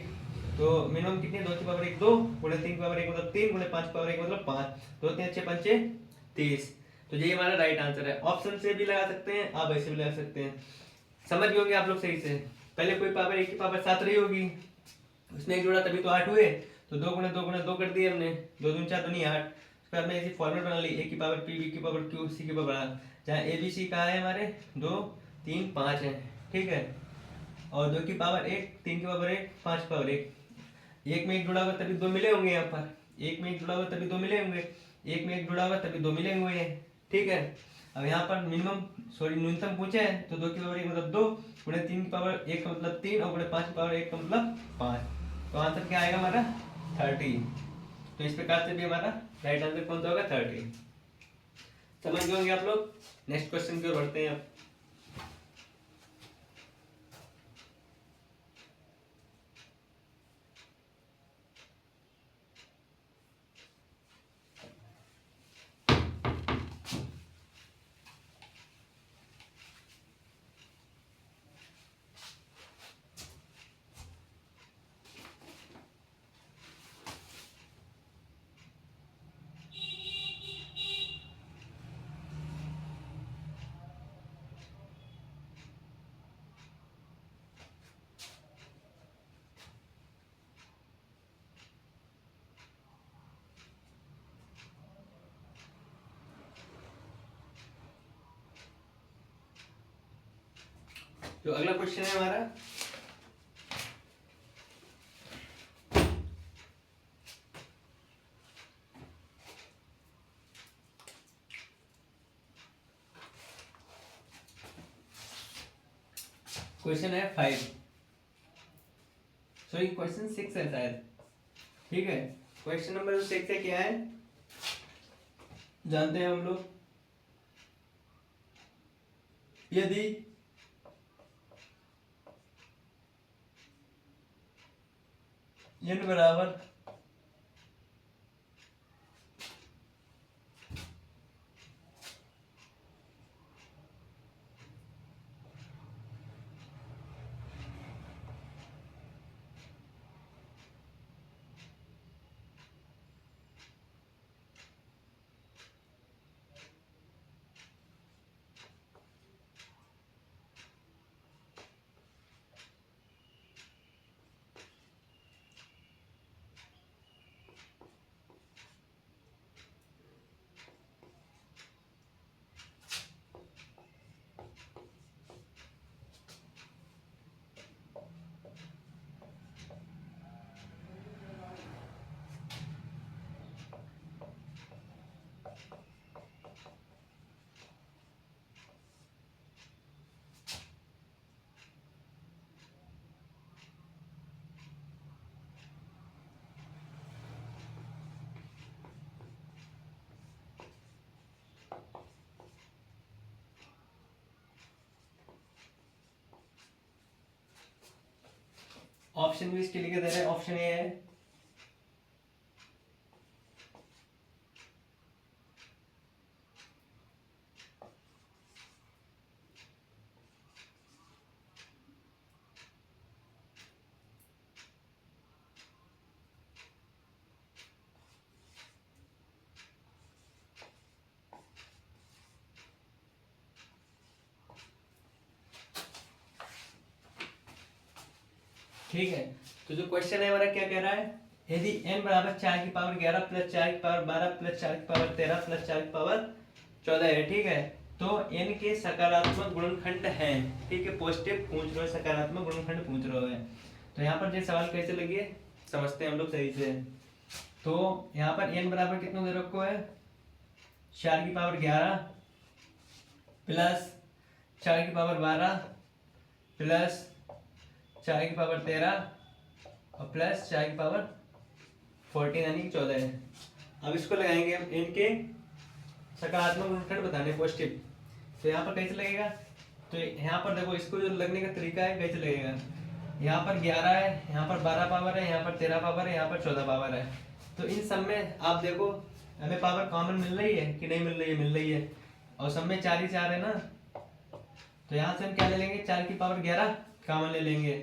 तो मिनिमम कितने? 2 की पावर 1 2 गुणे 3 की पावर 1 मतलब 3 गुणे 5 की पावर 1 मतलब 5, 2 3 अच्छे पंचे 30। तो यही हमारा राइट आंसर है। ऑप्शन से भी लगा सकते हैं, आप ऐसे भी लगा सकते हैं। समझ गए होंगे आप लोग सही से। पहले कोई पावर 1 की पावर 7 रही होगी, उसमें एक जोड़ा तभी तो 8 हुए, तो 2 गुणे 2 गुणे 2 कर दिए हमने, 2 दूनी 4 दूनी 8। उसके बाद में ऐसी फॉर्मेट बना ली, a की पावर p, b की पावर q, c की पावर r, जहाँ a b c कहाँ है हमारे? 2 3 5 है, ठीक है। और 2 की पावर 1, 3 की पावर 1, 5 की पावर 1, एक में एक जुड़ा होगा तभी 2 मिले होंगे, यहाँ पर एक में एक जुड़ा होगा तभी 2 मिले होंगे, एक में एक जुड़ा होगा तभी 2 मिले हुए, ठीक है। अब यहाँ पर मिनिमम सॉरी न्यूनतम पूछे है, तो 2 की पावर 1 मतलब 2 गुणे 3 की पावर 1 का मतलब 3 और गुणे 5 की पावर 1 का मतलब 5। तो आंसर क्या आएगा हमारा? 30। तो इस प्रकार से भी हमारा राइट आंसर कौन सा होगा? 30। समझ गए होंगे आप लोग। नेक्स्ट क्वेश्चन की ओर बढ़ते हैं अब। जो अगला क्वेश्चन है हमारा, क्वेश्चन है 5, सॉरी क्वेश्चन 6 है शायद, ठीक है। क्वेश्चन नंबर 6 है, क्या है जानते हैं हम लोग। यदि n बराबर ऑप्शन भी इसके लिए दे रहे हैं। ऑप्शन ए है ठीक है। तो जो क्वेश्चन है हमारा क्या कह रहा है, यदि n बराबर 4 की पावर 11 प्लस 4 की पावर 12 प्लस 4 की पावर 13 प्लस 4 की पावर 14 है, ठीक है, तो n के सकारात्मक गुणनखंड हैं, ठीक है, पॉजिटिव पूछ रहे हो, सकारात्मक गुणनखंड पूछ रहे हो। तो यहाँ पर ये सवाल कैसे लगे समझते हैं हम लोग सही से। तो यहाँ पर n बराबर कितना दे रखो है, 4 की पावर 11 प्लस 4 की पावर 12 प्लस 4 की पावर 13 और प्लस 4 की पावर 14 यानी कि 14 है। अब इसको लगाएंगे हम इनके सकारात्मक गुणनखंड बताने पॉजिटिव। तो यहाँ पर कैसे लगेगा, तो यहाँ पर देखो इसको जो लगने का तरीका है कैसे लगेगा। यहाँ पर 11 है, यहाँ पर 12 पावर है, यहाँ पर 13 पावर है, यहाँ पर 14 पावर है। तो इन सब में आप देखो हमें पावर कॉमन मिल रही है कि नहीं मिल रही है, मिल रही है, और सब में 4 ही 4 है ना। तो यहाँ से हम क्या ले लेंगे, 4 की पावर 11 कॉमन ले लेंगे।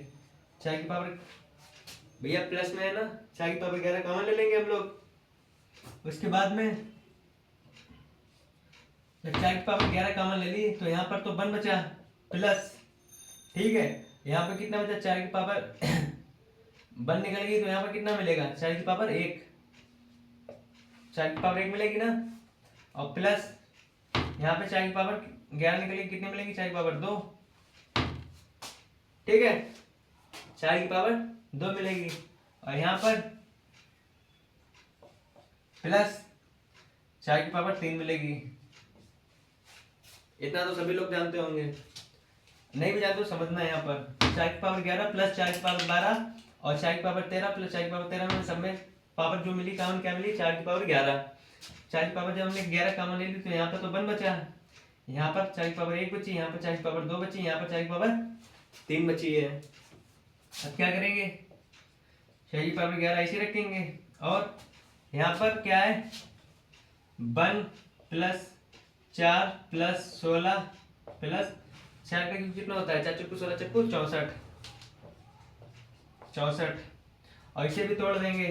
4 की पावर भैया प्लस में है ना, 4 की पावर 11 कॉमन ले लेंगे हम लोग। उसके बाद में जब 4 की पावर 11 कॉमन ले ली तो यहाँ पर तो 1 बचा प्लस, ठीक है, यहाँ पर कितना बचा, 4 की पावर 1 निकल गई, तो यहाँ पर कितना मिलेगा, 4 की पावर 1, 4 की पावर 1 मिलेगी ना, और प्लस यहाँ पे 4 की पावर 11 निकलेगी, कितनी मिलेगी, 4 की पावर 2, ठीक है, 4 की पावर 2 मिलेगी, और यहाँ पर प्लस 4 की पावर 3 मिलेगी। इतना तो सभी लोग जानते होंगे, नहीं भी जानते तो समझना है। यहाँ पर 4 की पावर 11 प्लस 4 की पावर 12 और 4 की पावर 13 प्लस 4 की पावर 13 में सब में पावर जो मिली कॉमन क्या मिली, 4 की पावर 11। 4 की पावर जब हमने 11 कॉमन ले ली तो यहाँ पर तो 1 बचा, यहाँ पर 4 की पावर 1 बची, यहाँ पर 4 की पावर 2 बची, यहाँ पर 4 की पावर 3 बची है। अब क्या करेंगे, 4 की पावर 11 ऐसे रखेंगे, और यहाँ पर क्या है 1 प्लस 4 प्लस 16 प्लस 4 का क्यूब कितना होता है, 4 चक्कू 16 चक्कू 64, 64, और इसे भी तोड़ देंगे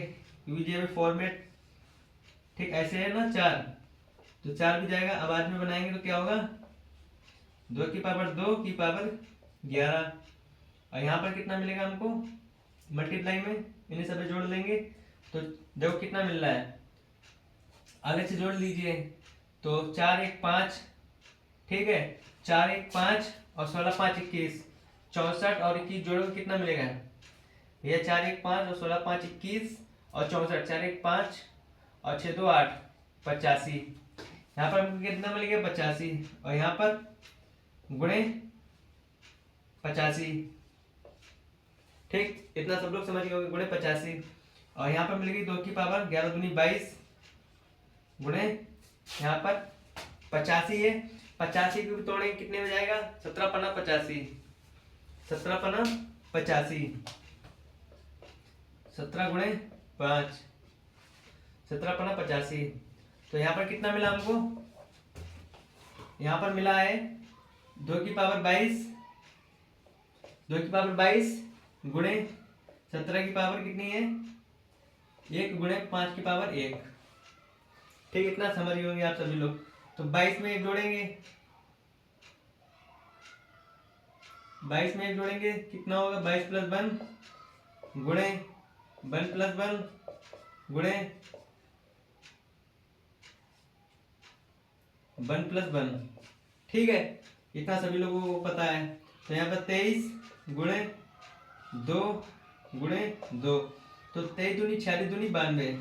क्योंकि ये फॉर्मेट ठीक ऐसे है ना, 4 तो 4 भी जाएगा। अब बाद में बनाएंगे तो क्या होगा, 2 की पावर 2 की पावर 11, और यहाँ पर कितना मिलेगा हमको मल्टीप्लाई में, इन्हें सब जोड़ लेंगे तो देखो कितना मिल रहा है, आगे से जोड़ लीजिए तो 4 1 5, ठीक है, 4 1 5 और 16 5 21, 64 और 21 जोड़ोगे कितना मिलेगा भैया, 4 1 5 और 16 5 21 और 64, 4 1 5 और 6 2 8 85, यहाँ पर हमको कितना मिलेगा 85, और यहाँ पर गुणे 85। ठीक, इतना सब लोग समझ गए होंगे, गुणे 85। और यहाँ पर मिलेगी 2 की पावर 11 दूनी 22 गुणे यहाँ पर 85 है। 85 को तोड़ेंगे कितने में जाएगा? 17 पन्ना 85, 17 पन्ना 85, 17 गुणे 5, 17 पन्ना 85। तो यहाँ पर कितना मिला हमको? यहाँ पर मिला है 2 की पावर 22, 2 की पावर 22 गुणे 17 की पावर कितनी है? 1 गुणे 5 की पावर 1। ठीक, इतना समझ गए होंगे आप सभी लोग। तो 22 में 1 जोड़ेंगे, 22 में 1 जोड़ेंगे कितना होगा? 22 प्लस 1 गुणे 1 प्लस 1 गुणे 1 प्लस 1। ठीक है, इतना सभी लोगों को पता है। तो यहाँ पर 23 गुणे 2 गुणे 2, तो 23 दूनी 46 दूनी 92।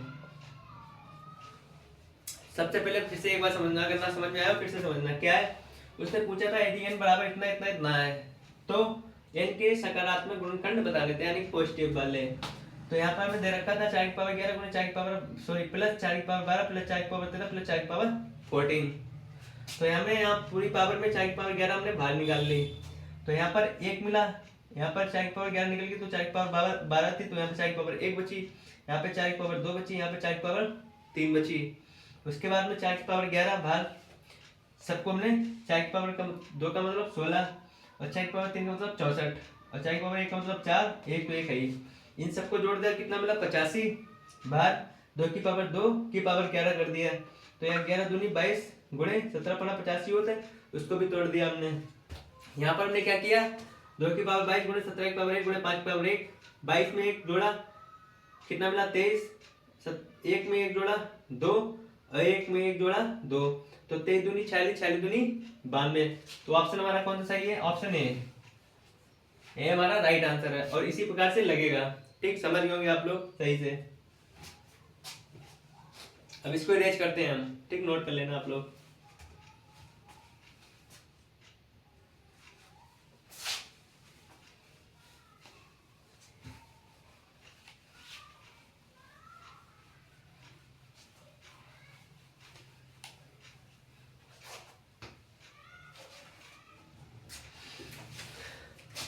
सबसे पहले फिर से एक बार समझना, अगर ना समझ में आया फिर से समझना। क्या है? उसने पूछा था यदि n बराबर इतना इतना इतना है तो n के सकारात्मक गुणनखंड बता देते हैं, यानी पॉजिटिव वाले। तो यहाँ पर हमें दे रखा था 4 की पावर 11 गुणे 4 की पावर सॉरी प्लस 4 की पावर 12 प्लस 4 की पावर 13 प्लस 4 की पावर 14। तो हमें यहाँ पूरी पावर में 4 की पावर 11 हमने बाहर निकाल ली। तो यहाँ पर 1 मिला, यहाँ पर 4 की पावर 11 निकल गई तो 4 की पावर 12 थी, तो यहाँ पे 4 की पावर 1 बची, यहाँ पे 4 की पावर 2 बची, यहाँ पे 4 की पावर 3 बची। उसके बाद में 4 की पावर 11 बाहर सबको हमने 4 की पावर 2 का मतलब 16 और 4 की पावर 3 का मतलब 64 और 4 की पावर 1 का मतलब 4, 1 तो 1 है ही। इन सबको जोड़ दिया कितना मिला? 85। बाहर 2 की पावर 2 की पावर 11 कर दिया, तो यहाँ 11 दूनी 22 गुणे 17 पन्ना 85 होता है, उसको भी तोड़ दिया हमने। यहाँ पर हमने क्या किया? 2 की पावर 22 गुणे 17 की पावर 1 गुणे 5 की पावर 1, 22 में 1 जोड़ा कितना मिला? 23, 1 में 1 जोड़ा 2 और 1 में 1 जोड़ा 2, तो 23 दूनी 46, 46 दूनी 92। तो ऑप्शन हमारा कौन सा सही है? ऑप्शन ए हमारा राइट आंसर है, और इसी प्रकार से लगेगा। ठीक, समझ गए होंगे आप लोग सही से। अब इसको इरेज करते हैं हम। ठीक, नोट कर लेना आप लोग।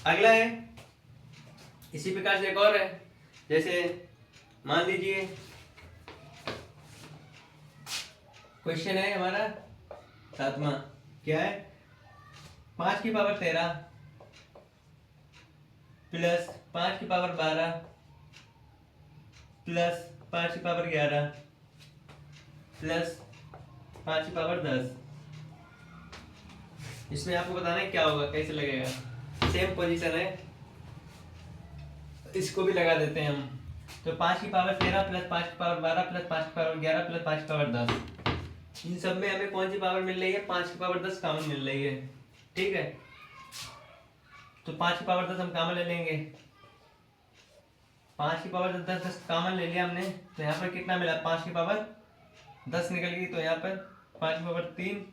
अगला है इसी प्रकार से एक और है, जैसे मान लीजिए क्वेश्चन है हमारा 7वां। क्या है? 5 की पावर 13 प्लस 5 की पावर 12 प्लस 5 की पावर 11 प्लस 5 की पावर 10। इसमें आपको बताना है क्या होगा, कैसे लगेगा। सेम पोजीशन है, इसको भी लगा देते हैं हम। तो 5 की पावर 13 प्लस 5 की पावर 12 प्लस 5 की पावर 11 प्लस 5 की पावर 10, इन सब में हमें कौन सी पावर मिल रही है? 5 की पावर 10 कॉमन मिल रही है। ठीक है, तो 5 की पावर 10 हम कॉमन ले लेंगे। 5 की पावर 10 कॉमन ले लिया हमने, तो यहाँ पर कितना मिला? 5 की पावर 10 निकल गई, तो यहाँ पर 5 की पावर 3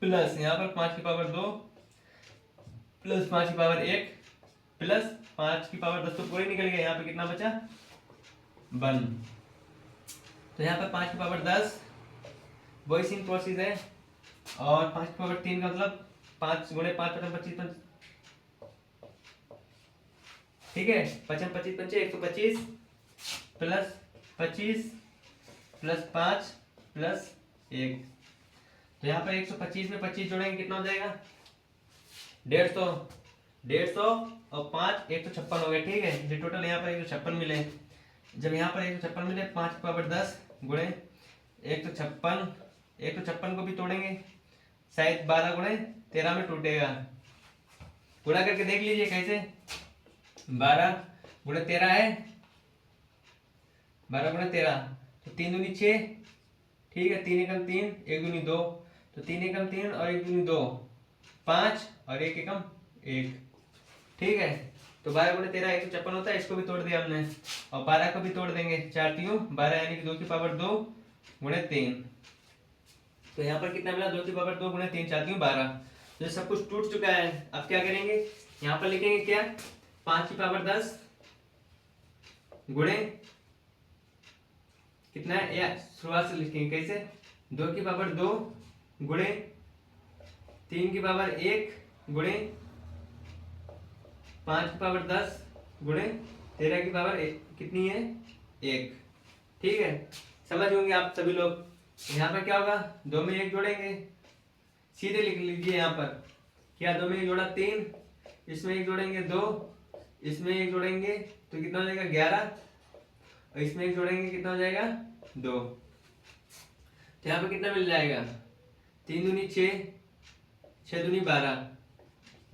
प्लस यहाँ पर 5 की पावर 2 प्लस 5 की पावर 1 प्लस 5 की पावर 10 तो पूरी निकल गई। यहाँ पे कितना बचा? 1। तो यहाँ पर 5 की पावर 10 वही सेम प्रोसेस है, और 5 की पावर 3 का मतलब 5 गुणे 5 पचम 25। ठीक है, 5 25 पंचे 125 प्लस 25 प्लस 5 प्लस 1। तो यहाँ पर 125 में 25 जोड़ेंगे कितना हो जाएगा? 150 और 5 156 हो गया। ठीक है, ये टोटल यहाँ पर 156 मिले। जब यहाँ पर 156 मिले 5 की पावर 10 गुणे 156 को भी तोड़ेंगे, शायद 12 गुणे 13 में टूटेगा। गुणा करके देख लीजिए कैसे। 12 गुणे 13 है, 12 गुणे 13 तो 3 दूनी 6। ठीक है, 3 एकम 3 1 दूनी 2, तो 3 एकम 3 और 1 दूनी 2 5 और 1 एकम 1। ठीक है, तो 12 गुणे 13 156 होता है, इसको भी तोड़ दिया हमने, और 12 को भी तोड़ देंगे। 4 3 12 यानी कि 2 की पावर 2 गुणे 3। तो यहाँ पर कितना मिला? 2 की पावर 2 गुणे 3 4 3 12। तो सब कुछ टूट चुका है। अब क्या करेंगे? यहाँ पर लिखेंगे क्या, 5 की पावर 10 गुणे कितना है, या शुरुआत से लिखेंगे कैसे, 2 की पावर 2 गुणे 3 की पावर 1 गुणे 5 की पावर 10 गुणे 13 की पावर कितनी है, 1। ठीक है, समझ होंगे आप सभी लोग। यहाँ पर क्या होगा, 2 में 1 जोड़ेंगे, सीधे लिख लीजिए यहाँ पर क्या, 2 में 1 जोड़ा 3, इसमें 1 जोड़ेंगे 2, इसमें 1 जोड़ेंगे तो कितना हो जाएगा 11, और इसमें 1 जोड़ेंगे कितना हो जाएगा 2। तो यहाँ पर कितना मिल जाएगा, 3 दूनी 6, 6 दूनी 12,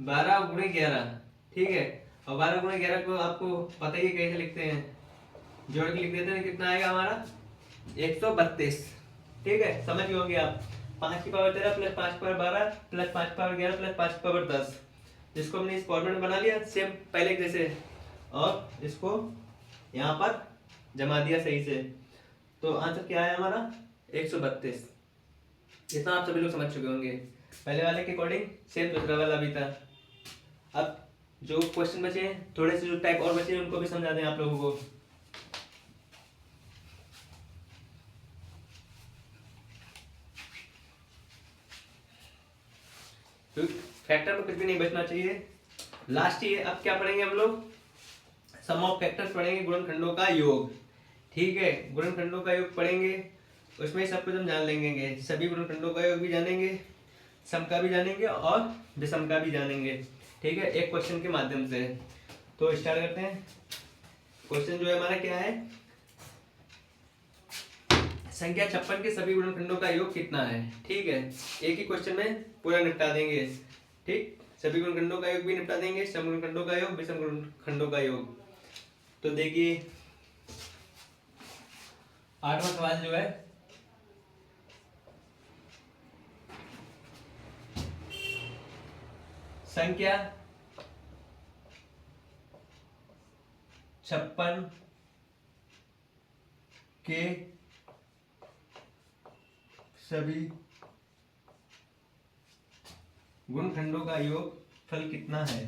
12 गुणे 11। ठीक है, और 12 गुणे 11 को आपको पता ही है कैसे लिखते हैं, जोड़ के लिख देते हैं, कितना आएगा हमारा 132। ठीक है, समझ गए होंगे आप। 5 की पावर 13 प्लस 5 की पावर 12 प्लस 5 की पावर 11 प्लस 5 की पावर 10, इसको हमने इस फॉर्मेट में बना लिया सेम पहले जैसे, और इसको यहाँ पर जमा दिया सही से, तो आंसर क्या है हमारा 132। इतना आप सभी लोग समझ चुके होंगे। पहले वाले के अकॉर्डिंग सेम दूसरा वाला भी था। अब जो क्वेश्चन बचे हैं, थोड़े से जो टाइप और बचे हैं उनको भी समझा दें आप लोगों को। फैक्टर में कुछ भी नहीं बचना चाहिए। लास्ट ही है, अब क्या पढ़ेंगे हम लोग, सम ऑफ फैक्टर्स पढ़ेंगे, गुणनखंडों का योग। ठीक है, गुणनखंडों का योग पढ़ेंगे, उसमें सब कुछ हम जान लेंगे, सभी गुणनखंडों का योग भी जानेंगे, सम का भी जानेंगे और विषम का भी जानेंगे। ठीक है, एक क्वेश्चन के माध्यम से। तो स्टार्ट करते हैं। क्वेश्चन जो है हमारा क्या है, संख्या 56 के सभी गुणनखंडों का योग कितना है। ठीक है, एक ही क्वेश्चन में पूरा निपटा देंगे। ठीक, सभी गुणनखंडों का योग भी निपटा देंगे, सम गुणनखंडों का योग, विषम गुणनखंडों का योग। तो देखिए 8वां सवाल जो है, संख्या 56 के सभी गुणनखंडों का योग फल कितना है।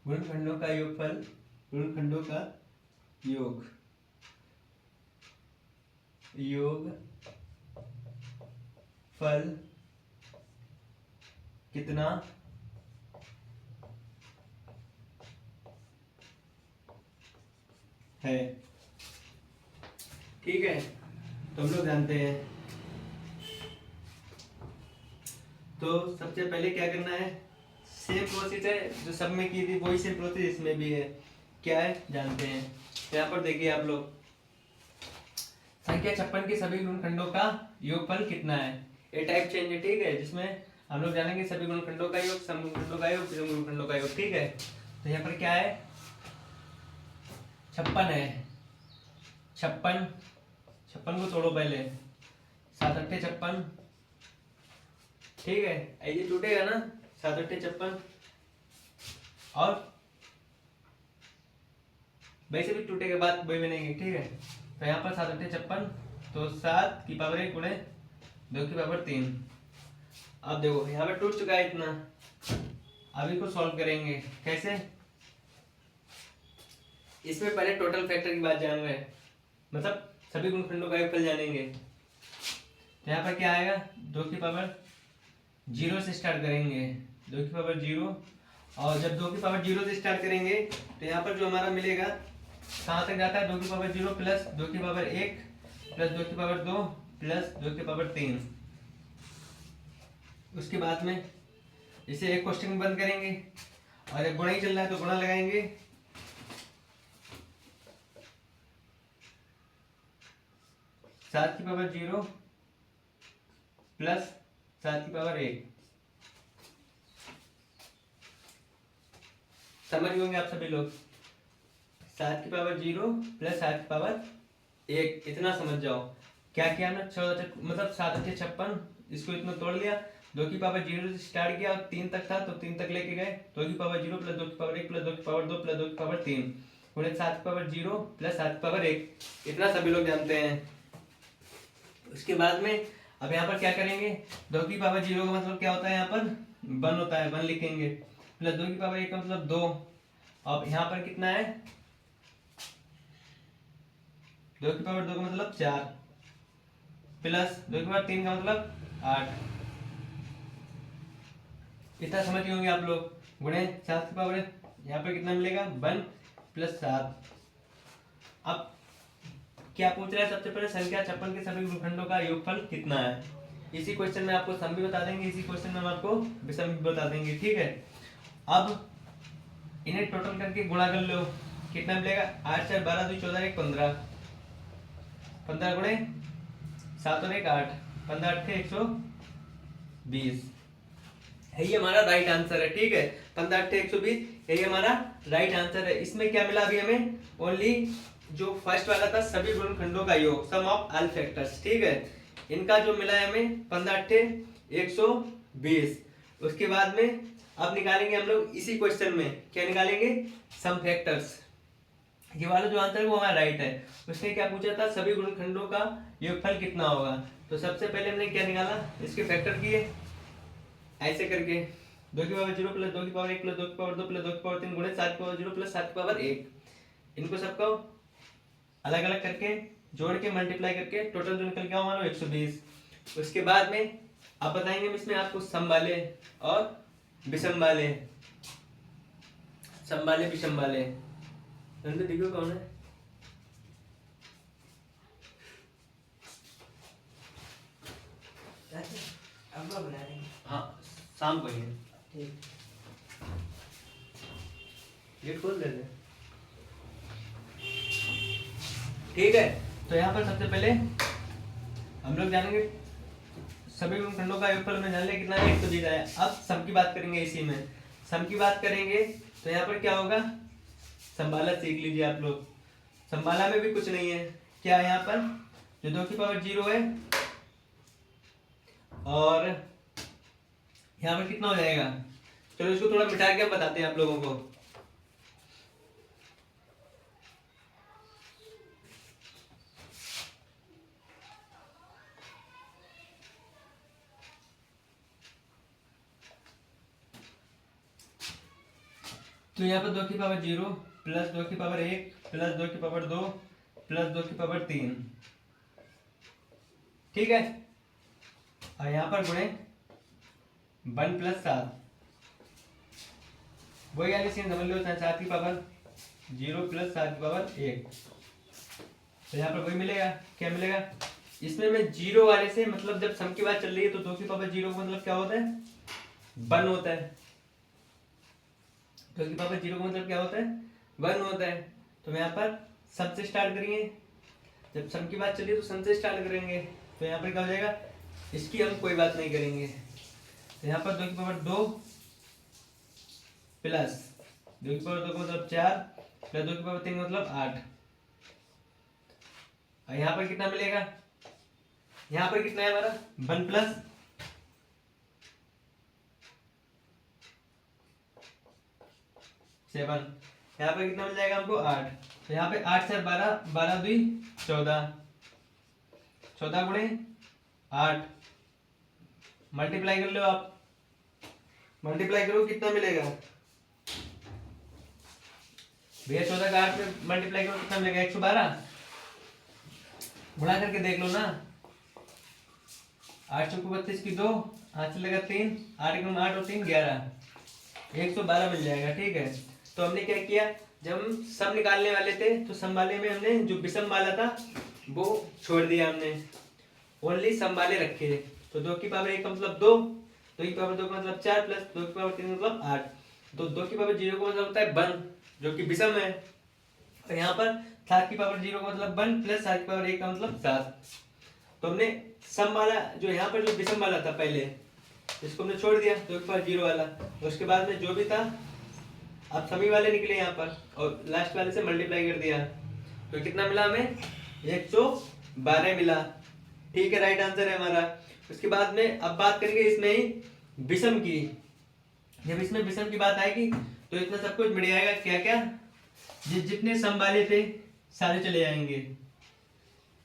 गुणनखंडों का योगफल, गुणनखंडों का योग, योग फल कितना है। ठीक है, तो हम लोग जानते हैं, तो सबसे पहले क्या करना है, सेम प्रोसेस है जो सब में की थी वही सेम प्रोसेस इसमें भी है। क्या है जानते हैं। तो यहाँ पर देखिए आप लोग, संख्या 56 के सभी गुणनखंडों का योगफल कितना है। ये टाइप चेंज है। ठीक है, जिसमें हम लोग जानेंगे सभी गुणनखंडों का योग, सम गुणनखंडों का योग, विषम गुणनखंडों का योग। ठीक है, तो यहाँ पर क्या है, 56 है, 56 को तोड़ो पहले, 7 अट्ठे 56। ठीक है, ये टूटेगा ना, 7 अट्ठे 56, और वैसे भी टूटेगा, बात वही बनेगी। ठीक है, तो यहाँ पर 7 अट्ठे 56, तो 7 की पावर 1 गुणे 2 की पावर 3। अब देखो यहाँ पर टूट चुका है इतना, अब इसको सॉल्व करेंगे कैसे, इसमें पहले टोटल फैक्टर की बात जान रहे हैं, मतलब सभी गुणनखंडों का योगफल जानेंगे। तो यहाँ पर क्या आएगा, 2 की पावर 0 से स्टार्ट करेंगे, 2 की पावर 0, और जब 2 की पावर 0 से स्टार्ट करेंगे तो यहाँ पर जो हमारा मिलेगा कहाँ तक जाता है, 2 की पावर 0 प्लस 2 की पावर 1 प्लस 2 की पावर 2 प्लस 2 की पावर 3। उसके बाद में इसे एक क्वेश्चन बंद करेंगे, और एक गुणा ही चल रहा है तो गुणा लगाएंगे, 7 की पावर 0 प्लस 7 की पावर 1। समझ गए होंगे आप सभी लोग, 7 की पावर 0 प्लस 7 की पावर 1, इतना समझ जाओ। क्या किया हमने, 14 मतलब 7×8 56, इसको इतना तोड़ लिया, 2 की पावर 0 से स्टार्ट किया और 3 तक था तो 3 तक लेके गए, 2 की पावर 0 प्लस 2 की पावर 1 प्लस 2 की पावर 2 प्लस 2 की पावर 3 गुणे 7 की पावर 0 प्लस 7 की पावर 1, इतना सभी लोग जानते हैं। उसके बाद में अब यहाँ पर क्या करेंगे, 2 की पावर 0 का मतलब क्या होता है, यहाँ पर 1 होता है, 1 लिखेंगे, प्लस 2 की पावर 1 का मतलब 2, अब यहाँ पर कितना है, 2 की पावर 2 का मतलब 4, प्लस 2 की पावर 3 का मतलब 8, इतना समझ गए होंगे आप लोग, गुणे 7 की पावर यहाँ पर कितना मिलेगा 1 प्लस 7। अब क्या पूछ रहा है, सबसे पहले संख्या 56 के सभी गुणनखंडों का योगफल कितना है। इसी क्वेश्चन में आपको सम भी बता देंगे, इसी क्वेश्चन में हम आपको विषम भी बता देंगे, ठीक है। अब इन्हें टोटल करके गुणा कर लो, कितना मिलेगा, 8 4 12 2 14 1 15, 15 गुणे 7 और 1 8, 15 8 120, यही हमारा राइट आंसर है, ठीक है। 15 8 120 यही हमारा राइट आंसर है। इसमें क्या मिला अभी हमें, ओनली जो फर्स्ट वाला था सभी गुणनखंडों का योग, सम ऑफ ऑल फैक्टर्स, ठीक है। इनका जो मिला है हमें 15 8 120। उसके बाद में अब निकालेंगे हम लोग इसी क्वेश्चन में, क्या निकालेंगे, सम फैक्टर्स। ये वाला जो आंसर है वो हमारा राइट है। उसने क्या पूछा था, सभी गुणनखंडों का योगफल कितना होगा। तो सबसे पहले हमने क्या निकाला, इसके फैक्टर किए ऐसे करके, 2 की पावर 0 प्लस 2 की पावर 1 प्लस 2 की पावर 2 प्लस 2 की पावर 3 गुणे 7 की पावर 0 प्लस 7 की पावर 1, इनको सबको अलग अलग करके जोड़ के मल्टीप्लाई करके टोटल जो निकल गया हमारा 120। उसके बाद में आप बताएंगे इसमें आपको सम वाले और विषम वाले, सम वाले विषम वाले, देखो कौन है, बना देंगे। हाँ शाम को ही है, ठीक, गेट खोल देते हैं। ठीक है, तो यहाँ पर सबसे पहले हम लोग जानेंगे सभी गुणनखंडों का योगफल में जान लिया कितना है, 1 तो दिया है। अब सम की बात करेंगे, इसी में सम की बात करेंगे तो यहाँ पर क्या होगा, संभाला सीख लीजिए आप लोग। संभाला में भी कुछ नहीं है, क्या है यहाँ पर, जो 2 की पावर 0 है और यहाँ पर कितना हो जाएगा, चलो इसको थोड़ा मिटा के हम बताते हैं आप लोगों को। तो यहाँ पर 2 की पावर 0 प्लस 2 की पावर 1 प्लस 2 की पावर 2 प्लस 2 की पावर 3, ठीक है। और यहाँ पर गुणे 1 प्लस 7, वही वाली सीन समझ लो, 7 की पावर 0 प्लस 7 की पावर 1, तो यहाँ पर वही मिलेगा, क्या मिलेगा, इसमें मैं 0 वाले से मतलब जब सम की बात चल रही है तो 2 की पावर 0 का मतलब क्या होता है, 1 होता है। 2 की पावर 0 का मतलब क्या होता है, 1 होता है। तो मैं यहाँ पर सम से स्टार्ट करेंगे, जब सम की बात चलिए तो सम से स्टार्ट करेंगे, तो यहाँ पर क्या हो जाएगा, इसकी हम कोई बात नहीं करेंगे। तो यहाँ पर 2 की पावर 2 प्लस 2 की पावर 2 का मतलब 4 प्लस 2 की पावर 3 का मतलब 8, और यहाँ पर कितना मिलेगा, यहाँ पर कितना है हमारा 1 प्लस 7, यहाँ पर कितना मिल जाएगा हमको 8। तो यहाँ पे 8 से 12 12 2 14, 14 गुणे 8, मल्टीप्लाई कर लो आप, मल्टीप्लाई करो कितना मिलेगा भैया, 14 का 8 में मल्टीप्लाई करो कितना मिलेगा, 112, गुणा करके देख लो ना, 8 चौको 32 की 2, 8 से लगा 3, 8 गुणे 8 और 3 11, 112 मिल जाएगा, ठीक है। तो हमने क्या किया, जब हम सम निकालने वाले थे तो सम वाले में हमने जो विषम वाला था वो छोड़ दिया, हमने ओनली सम वाले रखे। तो 2 की पावर 1 का मतलब 2, 2 की पावर 2 का मतलब 4 प्लस 2 की पावर 3 का मतलब 8, तो 2 की पावर 0 का मतलब होता है 1 जो कि विषम है, और यहाँ पर 7 की पावर 0 का मतलब 1 प्लस 7 की पावर 1 का मतलब 7। तो हमने सम वाला जो यहाँ पर जो विषम वाला था पहले इसको हमने छोड़ दिया, 2 की पावर 0 वाला, उसके बाद में जो भी था अब सभी वाले निकले यहाँ पर और लास्ट वाले से मल्टीप्लाई कर दिया, तो कितना मिला हमें 112 मिला। ठीक है, राइट आंसर है हमारा। उसके बाद में अब बात करेंगे इसमें ही विषम की। जब इसमें विषम की बात आएगी तो इतना सब कुछ मिल जाएगा। क्या क्या? जितने सम वाले थे सारे चले जाएंगे,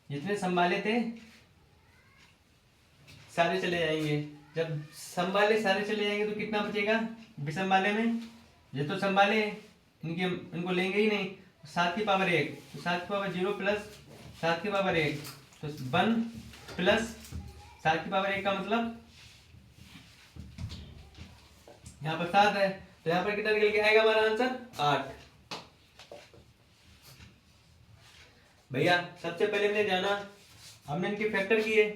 जितने सम वाले थे सारे चले जाएंगे। जब सम वाले सारे चले जाएंगे तो कितना बचेगा विषम वाले में? ये तो सम वाले हैं, इनको लेंगे ही नहीं। 7 की पावर 1 तो 7 की पावर 0 प्लस 7 की पावर 1 तो 1 प्लस 7 की पावर 1 का मतलब यहाँ पर 7 है, तो यहाँ पर कितना निकल के आएगा हमारा आंसर? 8। भैया सबसे पहले हमने जाना, हमने इनके फैक्टर किए,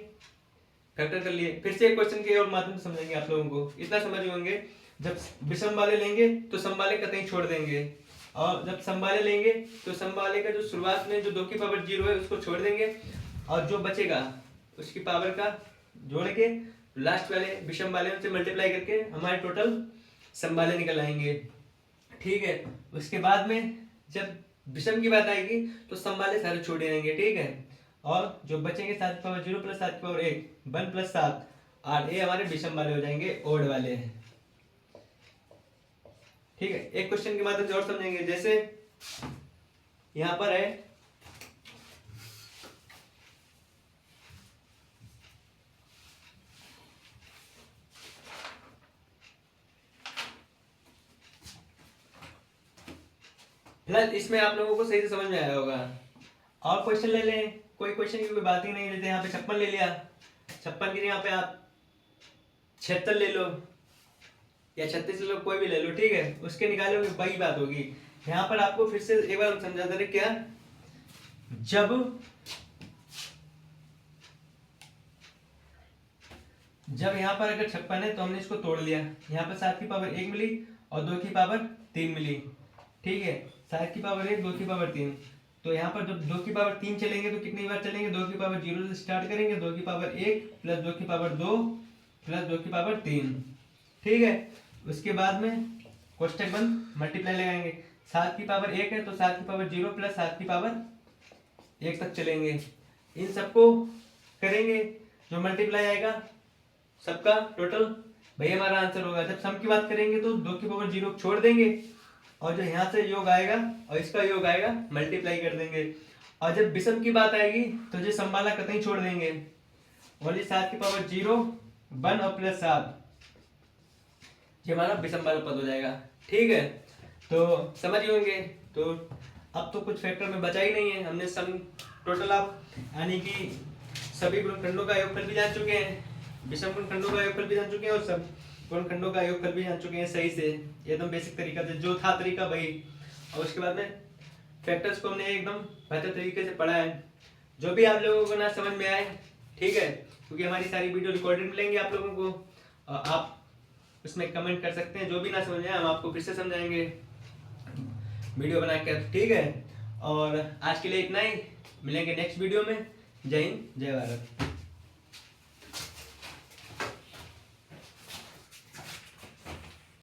फैक्टर कर लिए। फिर से एक क्वेश्चन के और माध्यम से समझेंगे आप लोगों को। इतना समझ होंगे, जब विषम वाले लेंगे तो सम वाले कतई छोड़ देंगे, और जब सम वाले लेंगे तो सम वाले का जो शुरुआत में जो 2 की पावर 0 है उसको छोड़ देंगे, और जो बचेगा उसकी पावर का जोड़ के लास्ट वाले विषम वाले से मल्टीप्लाई करके हमारे टोटल सम वाले निकल आएंगे। ठीक है, उसके बाद में जब विषम की बात आएगी तो सम वाले सारे छोड़ देंगे। ठीक है, और जो बचेंगे 7 की पावर 0 प्लस 7 की पावर 1 1 प्लस 7 8, ये हमारे विषम वाले हो जाएंगे, ओड वाले हैं। ठीक है, एक क्वेश्चन के माध्यम से और समझेंगे। जैसे यहां पर है फिलहाल इसमें आप लोगों को सही से समझ में आया होगा। और क्वेश्चन ले लें, कोई क्वेश्चन की कोई बात ही नहीं। लेते यहाँ पे 56 ले लिया, 56 की यहाँ पे आप 76 ले लो या 36 ले लो, कोई भी ले लो। ठीक है, उसके निकालोगे वही बात होगी। यहाँ पर आपको फिर से एक बार समझा दे रहे, क्या जब यहाँ पर अगर 56 है तो हमने इसको तोड़ लिया। यहाँ पर 7 की पावर 1 मिली और 2 की पावर 3 मिली। ठीक है, 7 की पावर 1 2 की पावर 3, तो यहाँ पर जब 2 की पावर 3 चलेंगे तो कितनी बार चलेंगे? 2 की पावर 0 से स्टार्ट करेंगे, 2 की पावर 1 प्लस 2 की पावर 2 प्लस 2 की पावर 3। ठीक है, उसके बाद में कोष्टक बंद, मल्टीप्लाई लगाएंगे। 7 की पावर 1 है तो 7 की पावर 0 प्लस 7 की पावर 1 तक चलेंगे। इन सबको करेंगे, जो मल्टीप्लाई आएगा सबका टोटल भैया हमारा आंसर होगा। जब सम की बात करेंगे तो 2 की पावर 0 छोड़ देंगे, और जो यहाँ से योग आएगा और इसका योग आएगा मल्टीप्लाई कर देंगे। और जब विषम की बात आएगी तो जो सम वाला कतई छोड़ देंगे, ओनली 7 की पावर 0 1 और प्लस 7, ये हमारा विषम वाला पद हो जाएगा। ठीक है, तो समझ ही होंगे। तो अब तो कुछ फैक्टर में बचा ही नहीं है, हमने सम टोटल आप यानी कि सभी गुणनखंडों का योगफल भी जान चुके हैं, विषम गुणनखंडों का योगफल भी जान चुके हैं, और सब गुणनखंडों का योगफल भी जान चुके हैं सही से, एकदम बेसिक तरीका से जो था तरीका वही। और उसके बाद में फैक्टर्स को हमने एकदम बेहतर तरीके से पढ़ा है। जो भी आप लोगों को ना समझ में आए, ठीक है, क्योंकि हमारी सारी वीडियो रिकॉर्डेड मिलेंगी आप लोगों को, आप उसमें कमेंट कर सकते हैं। जो भी ना समझ में आए हम आपको फिर से समझाएंगे वीडियो बना कर। ठीक है, और आज के लिए इतना ही, मिलेंगे नेक्स्ट वीडियो में। जय हिंद, जय भारत।